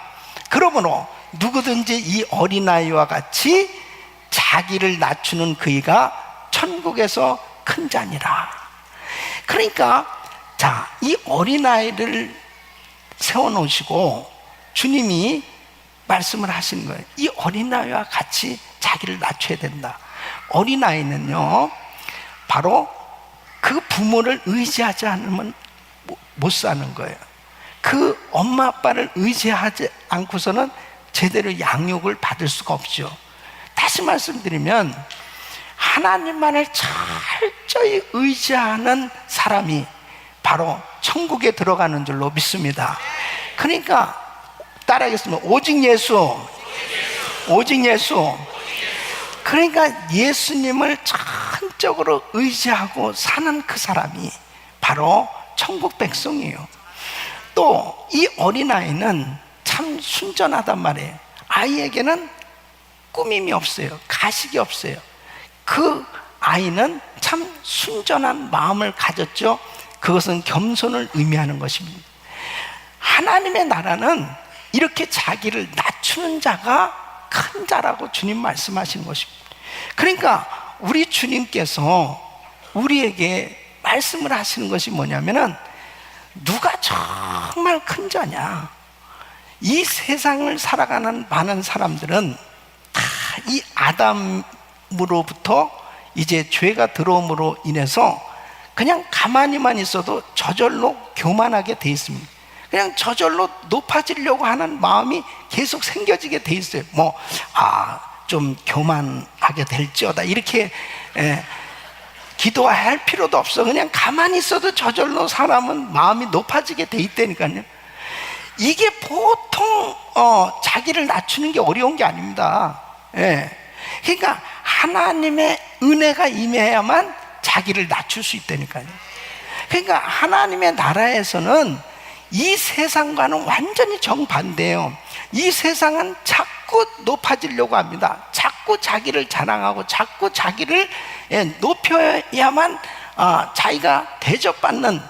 그러므로 누구든지 이 어린아이와 같이 자기를 낮추는 그이가 천국에서 큰 자니라. 그러니까 자, 이 어린아이를 세워놓으시고 주님이 말씀을 하시는 거예요. 이 어린아이와 같이 자기를 낮춰야 된다. 어린아이는요, 바로 그 부모를 의지하지 않으면 못 사는 거예요. 그 엄마 아빠를 의지하지 않고서는 제대로 양육을 받을 수가 없죠. 다시 말씀드리면 하나님만을 철저히 의지하는 사람이 바로 천국에 들어가는 줄로 믿습니다. 그러니까 따라하겠습니다. 오직 예수, 오직 예수. 그러니까 예수님을 전적으로 의지하고 사는 그 사람이 바로 천국 백성이에요. 또 이 어린아이는 참 순전하단 말이에요. 아이에게는 꾸밈이 없어요. 가식이 없어요. 그 아이는 참 순전한 마음을 가졌죠. 그것은 겸손을 의미하는 것입니다. 하나님의 나라는 이렇게 자기를 낮추는 자가 큰 자라고 주님 말씀하시는 것입니다. 그러니까 우리 주님께서 우리에게 말씀을 하시는 것이 뭐냐면은 누가 정말 큰 자냐? 이 세상을 살아가는 많은 사람들은 다 이 아담으로부터 이제 죄가 들어옴으로 인해서 그냥 가만히만 있어도 저절로 교만하게 돼 있습니다. 그냥 저절로 높아지려고 하는 마음이 계속 생겨지게 돼 있어요. 좀 교만하게 될지어다 이렇게 기도할 필요도 없어. 그냥 가만히 있어도 저절로 사람은 마음이 높아지게 돼 있다니까요. 이게 보통 자기를 낮추는 게 어려운 게 아닙니다. 그러니까 하나님의 은혜가 임해야만 자기를 낮출 수 있다니까요. 그러니까 하나님의 나라에서는 이 세상과는 완전히 정반대예요. 이 세상은 자꾸 높아지려고 합니다. 자꾸 자기를 자랑하고 자꾸 자기를 높여야만 자기가 대접받는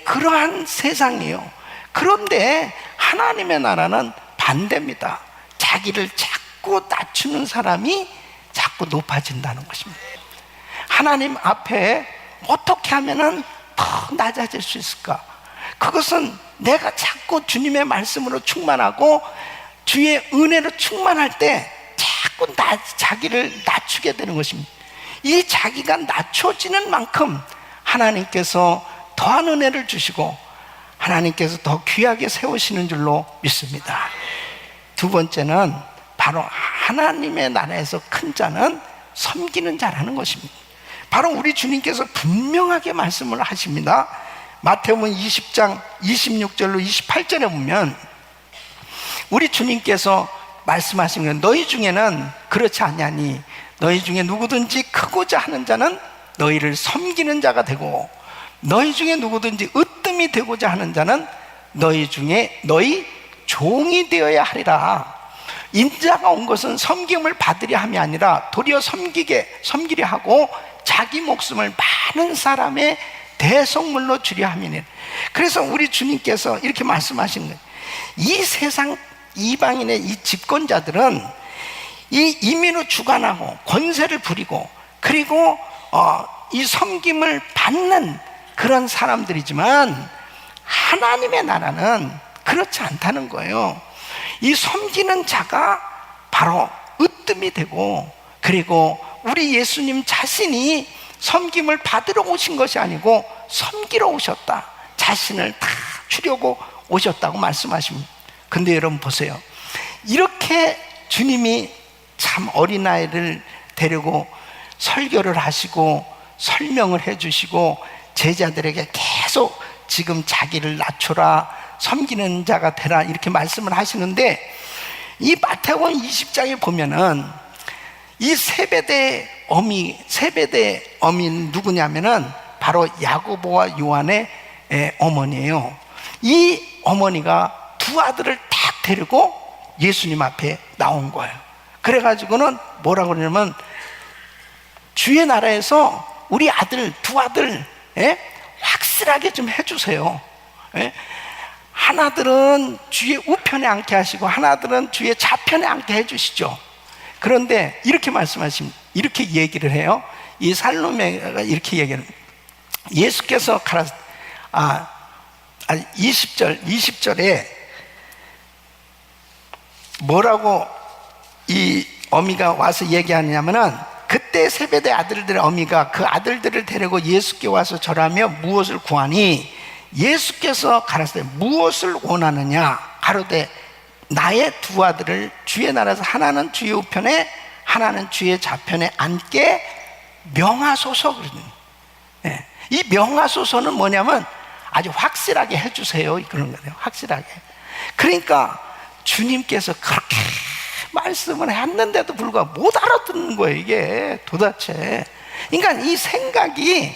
그러한 세상이에요. 그런데 하나님의 나라는 반대입니다. 자기를 자꾸 낮추는 사람이 자꾸 높아진다는 것입니다. 하나님 앞에 어떻게 하면은 더 낮아질 수 있을까? 그것은 내가 자꾸 주님의 말씀으로 충만하고 주의 은혜로 충만할 때 자꾸 자기를 낮추게 되는 것입니다. 이 자기가 낮춰지는 만큼 하나님께서 더한 은혜를 주시고 하나님께서 더 귀하게 세우시는 줄로 믿습니다. 두 번째는 바로 하나님의 나라에서 큰 자는 섬기는 자라는 것입니다. 바로 우리 주님께서 분명하게 말씀을 하십니다. 마태복음 20장 26절로 28절에 보면 우리 주님께서 말씀하신 건 너희 중에는 그렇지 않냐니 너희 중에 누구든지 크고자 하는 자는 너희를 섬기는 자가 되고 너희 중에 누구든지 으뜸이 되고자 하는 자는 너희 중에 너희 종이 되어야 하리라. 인자가 온 것은 섬김을 받으려 함이 아니라 도리어 섬기려 하고 자기 목숨을 많은 사람의 대속물로 주려 함이니. 그래서 우리 주님께서 이렇게 말씀하시는 거예요. 이 세상 이방인의 이 집권자들은 이 이민을 주관하고 권세를 부리고 그리고 이 섬김을 받는 그런 사람들이지만 하나님의 나라는 그렇지 않다는 거예요. 이 섬기는 자가 바로 으뜸이 되고, 그리고 우리 예수님 자신이 섬김을 받으러 오신 것이 아니고 섬기러 오셨다, 자신을 다 주려고 오셨다고 말씀하십니다. 근데 여러분 보세요, 이렇게 주님이 참 어린아이를 데리고 설교를 하시고 설명을 해주시고 제자들에게 계속 지금 자기를 낮춰라, 섬기는 자가 되라, 이렇게 말씀을 하시는데, 이 마태복음 20장에 보면은 이 세베대 어미는 누구냐면은 바로 야고보와 요한의 어머니예요. 이 어머니가 두 아들을 딱 데리고 예수님 앞에 나온 거예요. 그래가지고는 뭐라고 그러냐면, 주의 나라에서 우리 아들, 두 아들 확실하게 좀 해주세요. 하나들은 주의 우편에 앉게 하시고 하나들은 주의 좌편에 앉게 해주시죠. 그런데 이렇게 말씀하십니다. 이렇게 얘기를 해요. 이 살로메가 이렇게 얘기를, 예수께서 20절에 뭐라고 이 어미가 와서 얘기하냐면은, 그때 세베대 아들들의 어미가 그 아들들을 데리고 예수께 와서 절하며 무엇을 구하니, 예수께서 가라사대 무엇을 원하느냐 가로되 나의 두 아들을 주의 나라에서 하나는 주의 우편에 하나는 주의 좌편에 앉게 명하소서. 그러는, 이 명하소서는 뭐냐면 아주 확실하게 해주세요, 그런 거예요. 확실하게. 그러니까 주님께서 그렇게 말씀을 했는데도 불구하고 못 알아듣는 거예요, 이게 도대체. 그러니까 이 생각이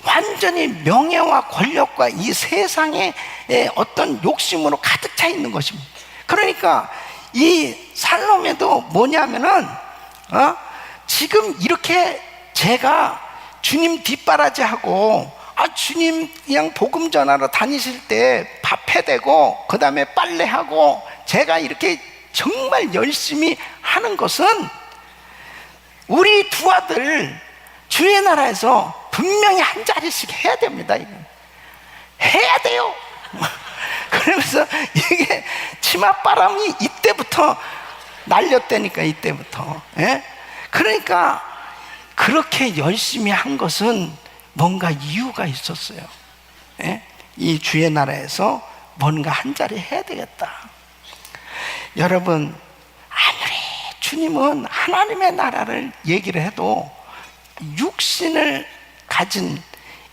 완전히 명예와 권력과 이 세상의 어떤 욕심으로 가득 차 있는 것입니다. 그러니까 이 살로메도 뭐냐면은 지금 이렇게 제가 주님 뒷바라지하고 주님 그냥 복음 전하러 다니실 때 밥 해대고 그 다음에 빨래하고 제가 이렇게 정말 열심히 하는 것은 우리 두 아들 주의 나라에서 분명히 한 자리씩 해야 됩니다. 이건 해야 돼요. 그러면서 이게 치맛바람이 이때부터 날렸다니까, 이때부터. 그러니까 그렇게 열심히 한 것은 뭔가 이유가 있었어요. 이 주의 나라에서 뭔가 한 자리 해야 되겠다. 여러분, 아무리 주님은 하나님의 나라를 얘기를 해도 육신을 가진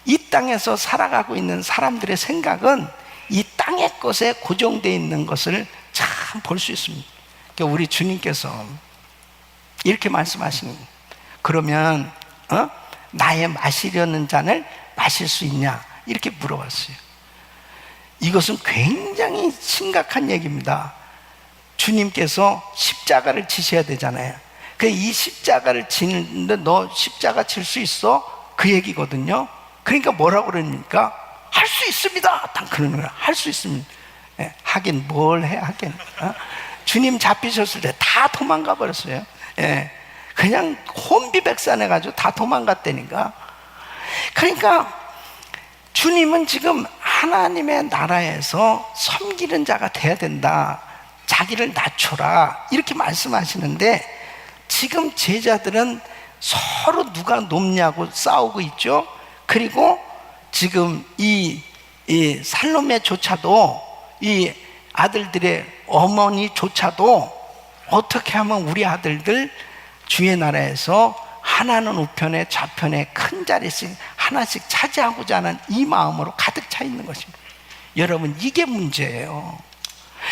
이 땅에서 살아가고 있는 사람들의 생각은 이 땅의 것에 고정되어 있는 것을 참 볼 수 있습니다. 그러니까 우리 주님께서 이렇게 말씀하시는 거예요. 그러면 나의 마시려는 잔을 마실 수 있냐, 이렇게 물어봤어요. 이것은 굉장히 심각한 얘기입니다. 주님께서 십자가를 지셔야 되잖아요. 이 십자가를 지는데 너 십자가 질 수 있어? 그 얘기거든요. 그러니까 뭐라고 그러니까 할 수 있습니다, 딱 그러는 거야. 할 수 있습니다. 하긴 뭘 해, 하긴. 주님 잡히셨을 때 다 도망가 버렸어요. 그냥 혼비백산해가지고 다 도망갔다니까. 그러니까 주님은 지금 하나님의 나라에서 섬기는 자가 돼야 된다, 자기를 낮춰라, 이렇게 말씀하시는데, 지금 제자들은 서로 누가 높냐고 싸우고 있죠. 그리고 지금 이 살로메조차도, 이 아들들의 어머니조차도 어떻게 하면 우리 아들들 주의 나라에서 하나는 우편에 좌편에 큰 자리씩 하나씩 차지하고자 하는 이 마음으로 가득 차 있는 것입니다. 여러분, 이게 문제예요.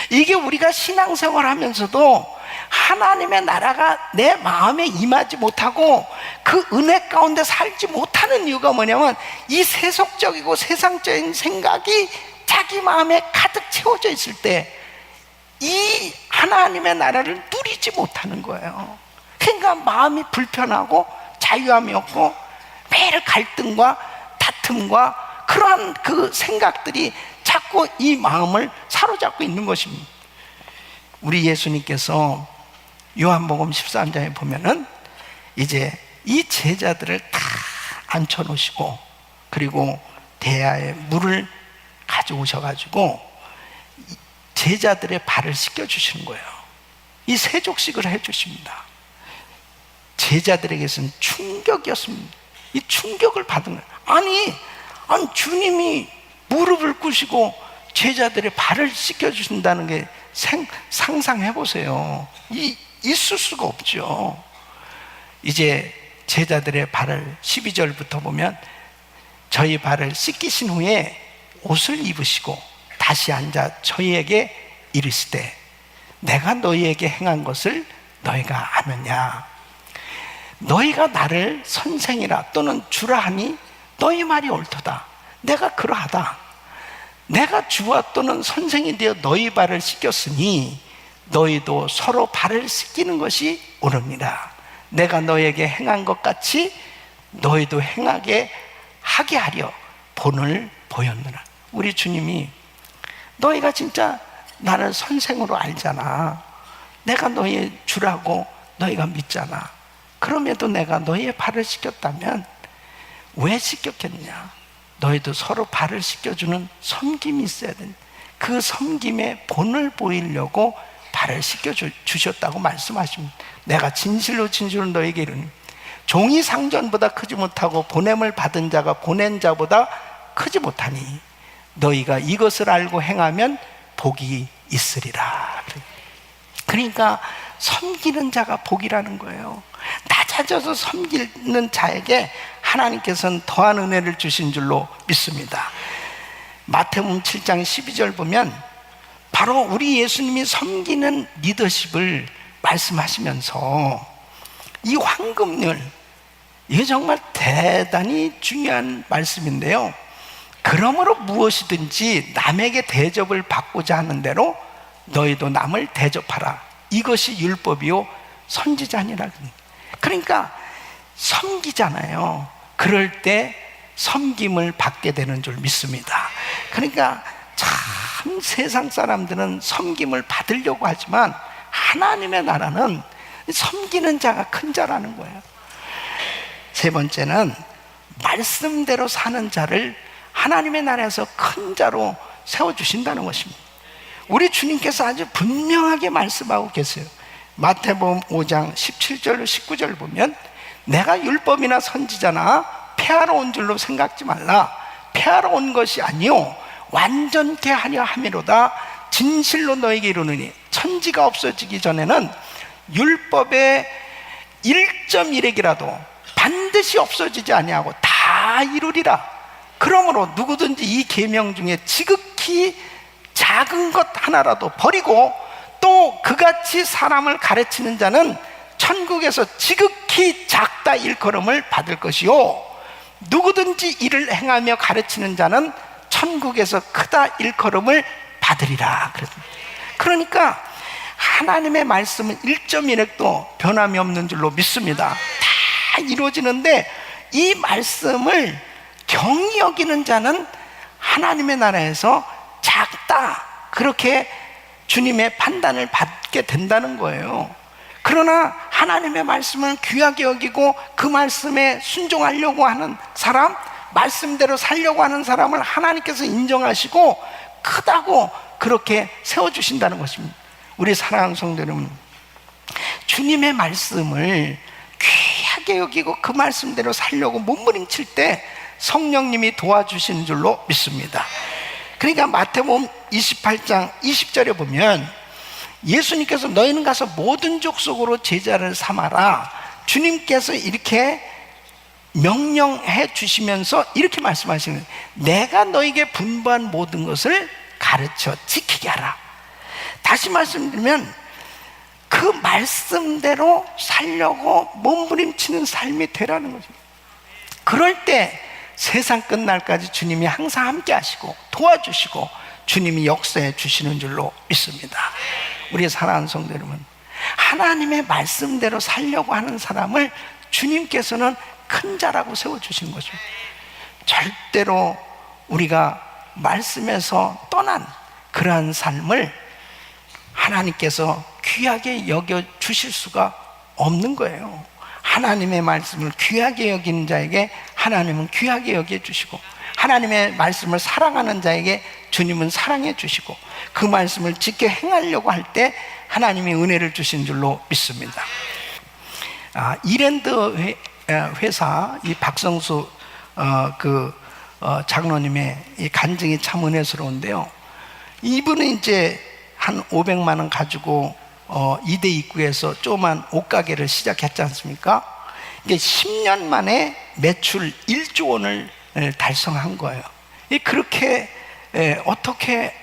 이게 우리가 신앙생활 하면서도 하나님의 나라가 내 마음에 임하지 못하고 그 은혜 가운데 살지 못하는 이유가 뭐냐면, 이 세속적이고 세상적인 생각이 자기 마음에 가득 채워져 있을 때 이 하나님의 나라를 누리지 못하는 거예요. 그러니까 마음이 불편하고 자유함이 없고 매일 갈등과 다툼과 그러한 그 생각들이 자꾸 이 마음을 사로잡고 있는 것입니다. 우리 예수님께서 요한복음 13장에 보면은 이제 이 제자들을 다 앉혀놓으시고 그리고 대야에 물을 가져오셔가지고 제자들의 발을 씻겨주시는 거예요. 이 세족식을 해주십니다. 제자들에게서는 충격이었습니다. 이 충격을 받은 거예요. 아니 주님이 무릎을 꿇으시고 제자들의 발을 씻겨주신다는 게 상상해 보세요. 있을 수가 없죠. 이제 제자들의 발을 12절부터 보면 저희 발을 씻기신 후에 옷을 입으시고 다시 앉아 저희에게 이르시되 내가 너희에게 행한 것을 너희가 아느냐. 너희가 나를 선생이라 또는 주라 하니 너희 말이 옳도다. 내가 그러하다. 내가 주와 또는 선생이 되어 너희 발을 씻겼으니 너희도 서로 발을 씻기는 것이 옳으니라. 내가 너희에게 행한 것 같이 너희도 행하게 하게 하려 본을 보였느라. 우리 주님이 너희가 진짜 나를 선생으로 알잖아. 내가 너희 주라고 너희가 믿잖아. 그럼에도 내가 너희의 발을 씻겼다면 왜 씻겼겠냐? 너희도 서로 발을 씻겨주는 섬김이 있어야 된다. 그 섬김의 본을 보이려고 발을 씻겨주셨다고 말씀하십니다. 내가 진실로 진실로 너희에게 이르니 종이 상전보다 크지 못하고 보냄을 받은 자가 보낸 자보다 크지 못하니 너희가 이것을 알고 행하면 복이 있으리라. 그러니까 섬기는 자가 복이라는 거예요. 낮아져서 섬기는 자에게 하나님께서는 더한 은혜를 주신 줄로 믿습니다. 마태복음 7장 12절 보면 바로 우리 예수님이 섬기는 리더십을 말씀하시면서 이 황금률, 이게 정말 대단히 중요한 말씀인데요. 그러므로 무엇이든지 남에게 대접을 받고자 하는 대로 너희도 남을 대접하라. 이것이 율법이요 선지자니라. 그러니까 섬기잖아요. 그럴 때 섬김을 받게 되는 줄 믿습니다. 그러니까 참 세상 사람들은 섬김을 받으려고 하지만 하나님의 나라는 섬기는 자가 큰 자라는 거예요. 세 번째는 말씀대로 사는 자를 하나님의 나라에서 큰 자로 세워주신다는 것입니다. 우리 주님께서 아주 분명하게 말씀하고 계세요. 마태복음 5장 17절 19절 보면 내가 율법이나 선지자나 폐하러 온 줄로 생각지 말라. 폐하러 온 것이 아니요 완전케 하려 함이로다. 진실로 너에게 이르노니 천지가 없어지기 전에는 율법의 1.1핵이라도 반드시 없어지지 아니하고 다 이루리라. 그러므로 누구든지 이 계명 중에 지극히 작은 것 하나라도 버리고 또 그같이 사람을 가르치는 자는 천국에서 지극히 작다 일컬음을 받을 것이요 누구든지 이를 행하며 가르치는 자는 천국에서 크다 일컬음을 받으리라. 그러니까 하나님의 말씀은 1.1핵도 변함이 없는 줄로 믿습니다. 다 이루어지는데 이 말씀을 경히 여기는 자는 하나님의 나라에서 작다, 그렇게 주님의 판단을 받게 된다는 거예요. 그러나 하나님의 말씀을 귀하게 여기고 그 말씀에 순종하려고 하는 사람, 말씀대로 살려고 하는 사람을 하나님께서 인정하시고 크다고 그렇게 세워주신다는 것입니다. 우리 사랑하는 성도 여러분, 주님의 말씀을 귀하게 여기고 그 말씀대로 살려고 몸부림칠 때 성령님이 도와주시는 줄로 믿습니다. 그러니까 마태복음 28장 20절에 보면 예수님께서 너희는 가서 모든 족속으로 제자를 삼아라. 주님께서 이렇게 명령해 주시면서 이렇게 말씀하시는 거예요. 내가 너에게 분부한 모든 것을 가르쳐 지키게 하라. 다시 말씀드리면 그 말씀대로 살려고 몸부림치는 삶이 되라는 거죠. 그럴 때 세상 끝날까지 주님이 항상 함께 하시고 도와주시고 주님이 역사해 주시는 줄로 믿습니다. 우리 사랑하는 성도 여러분, 하나님의 말씀대로 살려고 하는 사람을 주님께서는 큰 자라고 세워주신 거죠. 절대로 우리가 말씀에서 떠난 그러한 삶을 하나님께서 귀하게 여겨 주실 수가 없는 거예요. 하나님의 말씀을 귀하게 여기는 자에게 하나님은 귀하게 여겨 주시고, 하나님의 말씀을 사랑하는 자에게 주님은 사랑해 주시고, 그 말씀을 지켜 행하려고 할 때 하나님이 은혜를 주신 줄로 믿습니다. 이랜드 회사 이 박성수 장로님의 이 간증이 참 은혜스러운데요. 이분은 이제 한 500만 원 가지고 이대 입구에서 조그만 옷가게를 시작했지 않습니까? 이게 10년 만에 매출 1조 원을 달성한 거예요. 그렇게 어떻게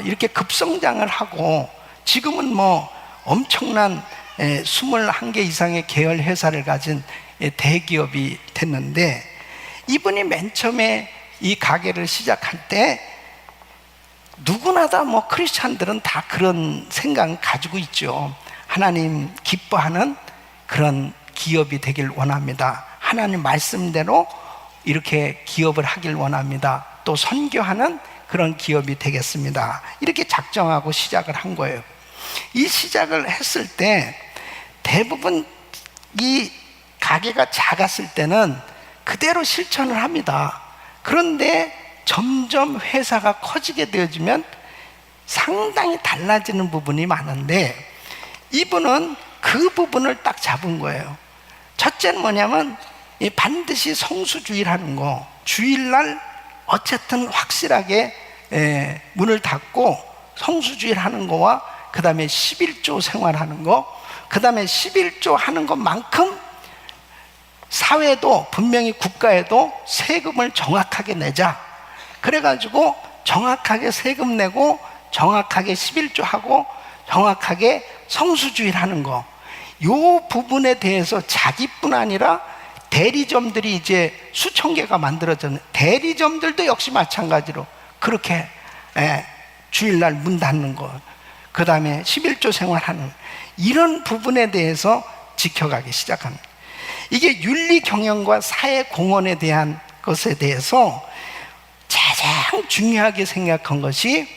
이렇게 급성장을 하고 지금은 뭐 엄청난 21개 이상의 계열 회사를 가진 대기업이 됐는데, 이분이 맨 처음에 이 가게를 시작할 때 누구나 다 뭐 크리스찬들은 다 그런 생각 가지고 있죠. 하나님 기뻐하는 그런 기업이 되길 원합니다. 하나님 말씀대로 이렇게 기업을 하길 원합니다. 또 선교하는 그런 기업이 되겠습니다. 이렇게 작정하고 시작을 한 거예요. 이 시작을 했을 때 대부분 이 가게가 작았을 때는 그대로 실천을 합니다. 그런데 점점 회사가 커지게 되어지면 상당히 달라지는 부분이 많은데, 이분은 그 부분을 딱 잡은 거예요. 첫째는 뭐냐면 반드시 성수주의라는 거, 주일날 어쨌든 확실하게 문을 닫고 성수주의를 하는 거와, 그 다음에 11조 생활하는 거, 그 다음에 11조 하는 것만큼 사회도 분명히 국가에도 세금을 정확하게 내자. 그래가지고 정확하게 세금 내고 정확하게 11조 하고 정확하게 성수주의를 하는 거, 요 부분에 대해서 자기뿐 아니라 대리점들이 이제 수천 개가 만들어졌는데, 대리점들도 역시 마찬가지로 그렇게 주일날 문 닫는 거, 그 다음에 11조 생활하는 이런 부분에 대해서 지켜가기 시작합니다. 이게 윤리 경영과 사회 공헌에 대한 것에 대해서 가장 중요하게 생각한 것이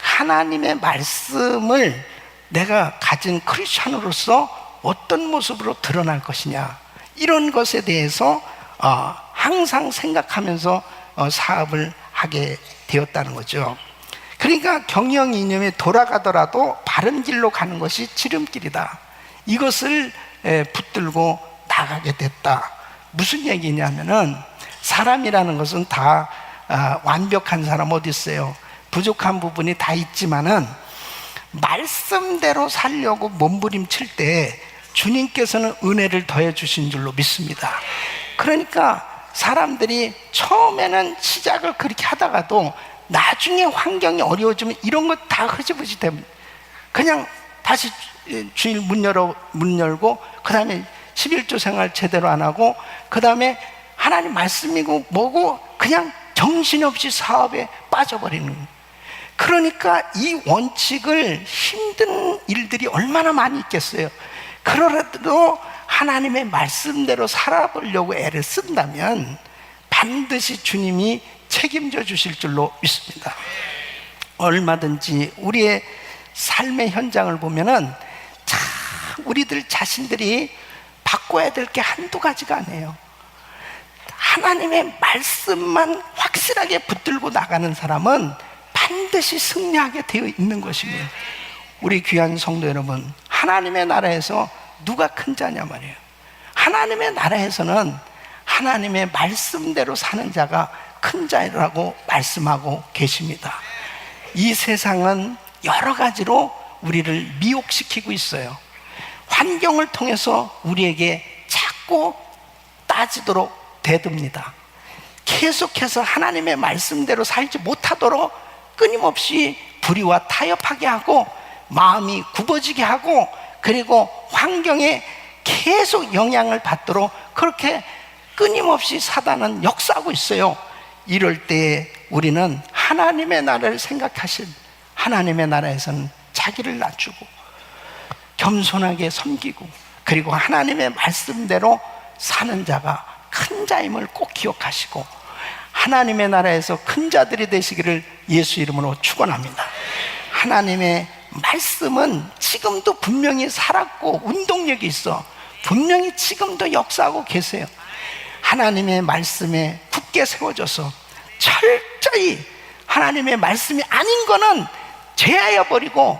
하나님의 말씀을 내가 가진 크리스찬으로서 어떤 모습으로 드러날 것이냐, 이런 것에 대해서 항상 생각하면서 사업을 하게 되었다는 거죠. 그러니까 경영 이념이 돌아가더라도 바른 길로 가는 것이 지름길이다, 이것을 붙들고 나가게 됐다. 무슨 얘기냐면은, 사람이라는 것은 다 완벽한 사람 어디 있어요? 부족한 부분이 다 있지만은 말씀대로 살려고 몸부림칠 때 주님께서는 은혜를 더해 주신 줄로 믿습니다. 그러니까 사람들이 처음에는 시작을 그렇게 하다가도 나중에 환경이 어려워지면 이런 거 다 흐지부지 됩니다. 그냥 다시 주일 문 열고 그 다음에 11조 생활 제대로 안 하고 그 다음에 하나님 말씀이고 뭐고 그냥 정신없이 사업에 빠져버리는 거예요. 그러니까 이 원칙을 힘든 일들이 얼마나 많이 있겠어요. 그러라도 하나님의 말씀대로 살아보려고 애를 쓴다면 반드시 주님이 책임져 주실 줄로 믿습니다. 얼마든지 우리의 삶의 현장을 보면은 참 우리들 자신들이 바꿔야 될 게 한두 가지가 아니에요. 하나님의 말씀만 확실하게 붙들고 나가는 사람은 반드시 승리하게 되어 있는 것입니다. 우리 귀한 성도 여러분, 하나님의 나라에서 누가 큰 자냐 말이에요. 하나님의 나라에서는 하나님의 말씀대로 사는 자가 큰 자라고 말씀하고 계십니다. 이 세상은 여러 가지로 우리를 미혹시키고 있어요. 환경을 통해서 우리에게 자꾸 따지도록 대듭니다. 계속해서 하나님의 말씀대로 살지 못하도록 끊임없이 불의와 타협하게 하고 마음이 굽어지게 하고 그리고 환경에 계속 영향을 받도록 그렇게 끊임없이 사단은 역사하고 있어요. 이럴 때 우리는 하나님의 나라를 생각하신 하나님의 나라에서는 자기를 낮추고 겸손하게 섬기고 그리고 하나님의 말씀대로 사는 자가 큰 자임을 꼭 기억하시고 하나님의 나라에서 큰 자들이 되시기를 예수 이름으로 축원합니다. 하나님의 말씀은 지금도 분명히 살았고 운동력이 있어. 분명히 지금도 역사하고 계세요. 하나님의 말씀에 굳게 세워져서 철저히 하나님의 말씀이 아닌 거는 제하여 버리고,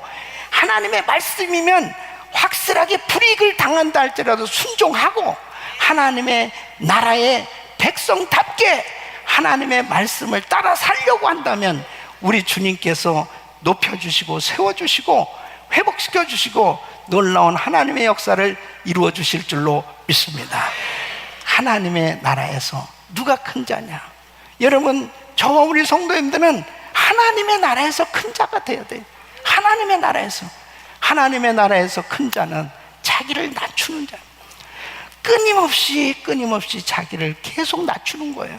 하나님의 말씀이면 확실하게 불이익을 당한다 할지라도 순종하고, 하나님의 나라의 백성답게 하나님의 말씀을 따라 살려고 한다면 우리 주님께서 높여주시고 세워주시고 회복시켜주시고 놀라운 하나님의 역사를 이루어주실 줄로 믿습니다. 하나님의 나라에서 누가 큰 자냐? 여러분, 저와 우리 성도님들은 하나님의 나라에서 큰 자가 되어야 돼요. 하나님의 나라에서 큰 자는 자기를 낮추는 자, 끊임없이 자기를 계속 낮추는 거예요.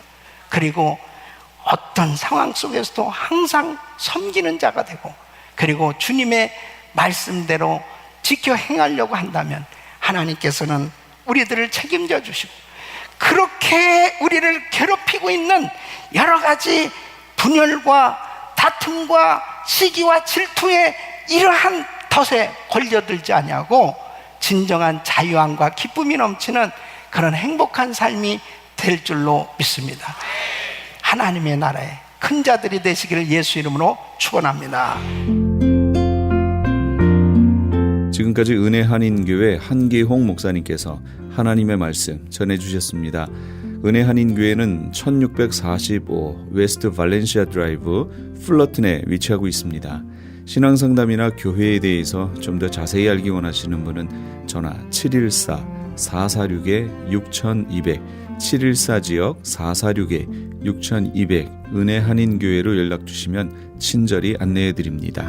그리고 어떤 상황 속에서도 항상 섬기는 자가 되고, 그리고 주님의 말씀대로 지켜 행하려고 한다면 하나님께서는 우리들을 책임져 주시고, 그렇게 우리를 괴롭히고 있는 여러 가지 분열과 다툼과 시기와 질투에 이러한 덫에 걸려들지 아니하고 진정한 자유함과 기쁨이 넘치는 그런 행복한 삶이 될 줄로 믿습니다. 하나님의 나라의 큰 자들이 되시기를 예수 이름으로 축원합니다. 지금까지 은혜 한인교회 한기홍 목사님께서 하나님의 말씀 전해주셨습니다. 은혜 한인교회는 1645 웨스트 발렌시아 드라이브 플러튼에 위치하고 있습니다. 신앙상담이나 교회에 대해서 좀 더 자세히 알기 원하시는 분은 전화 714-446-6200 714지역 446-6200 은혜 한인교회로 연락주시면 친절히 안내해드립니다.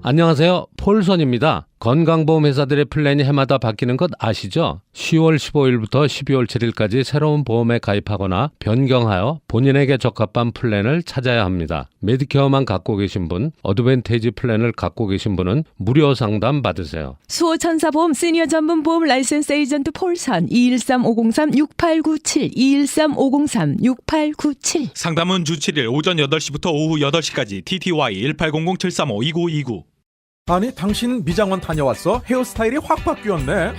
안녕하세요. 폴선입니다. 건강보험회사들의 플랜이 해마다 바뀌는 것 아시죠? 10월 15일부터 12월 7일까지 새로운 보험에 가입하거나 변경하여 본인에게 적합한 플랜을 찾아야 합니다. 메디케어만 갖고 계신 분, 어드밴티지 플랜을 갖고 계신 분은 무료 상담 받으세요. 수호천사보험 시니어 전문 보험 라이센스 에이전트 폴선 213-503-6897 213-503-6897 상담은 주 7일 오전 8시부터 오후 8시까지. TTY 1800-735-2929. 아니 당신 미장원 다녀왔어? 헤어스타일이 확 바뀌었네.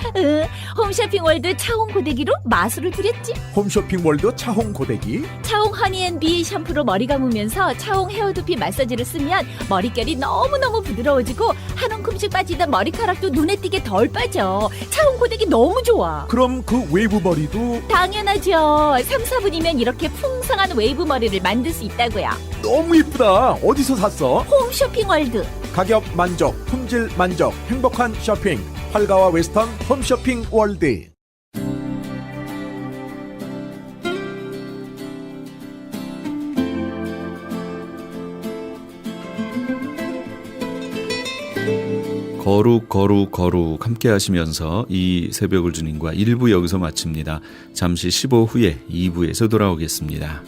홈쇼핑월드 차홍 고데기로 마술을 부렸지. 홈쇼핑월드 차홍 고데기. 차홍 허니앤비 샴푸로 머리 감으면서 차홍 헤어두피 마사지를 쓰면 머릿결이 너무너무 부드러워지고 한 움큼씩 빠지던 머리카락도 눈에 띄게 덜 빠져. 차홍 고데기 너무 좋아. 그럼 그 웨이브 머리도? 당연하죠. 3-4분이면 이렇게 풍성한 웨이브 머리를 만들 수 있다고요. 너무 이쁘다. 어디서 샀어? 홈쇼핑월드. 가격 만족, 품질 만족, 행복한 쇼핑. 활가와 웨스턴 홈쇼핑 월드. 거룩 함께 하시면서 이 새벽을 주님과 1부 여기서 마칩니다. 잠시 15 후에 2부에서 돌아오겠습니다.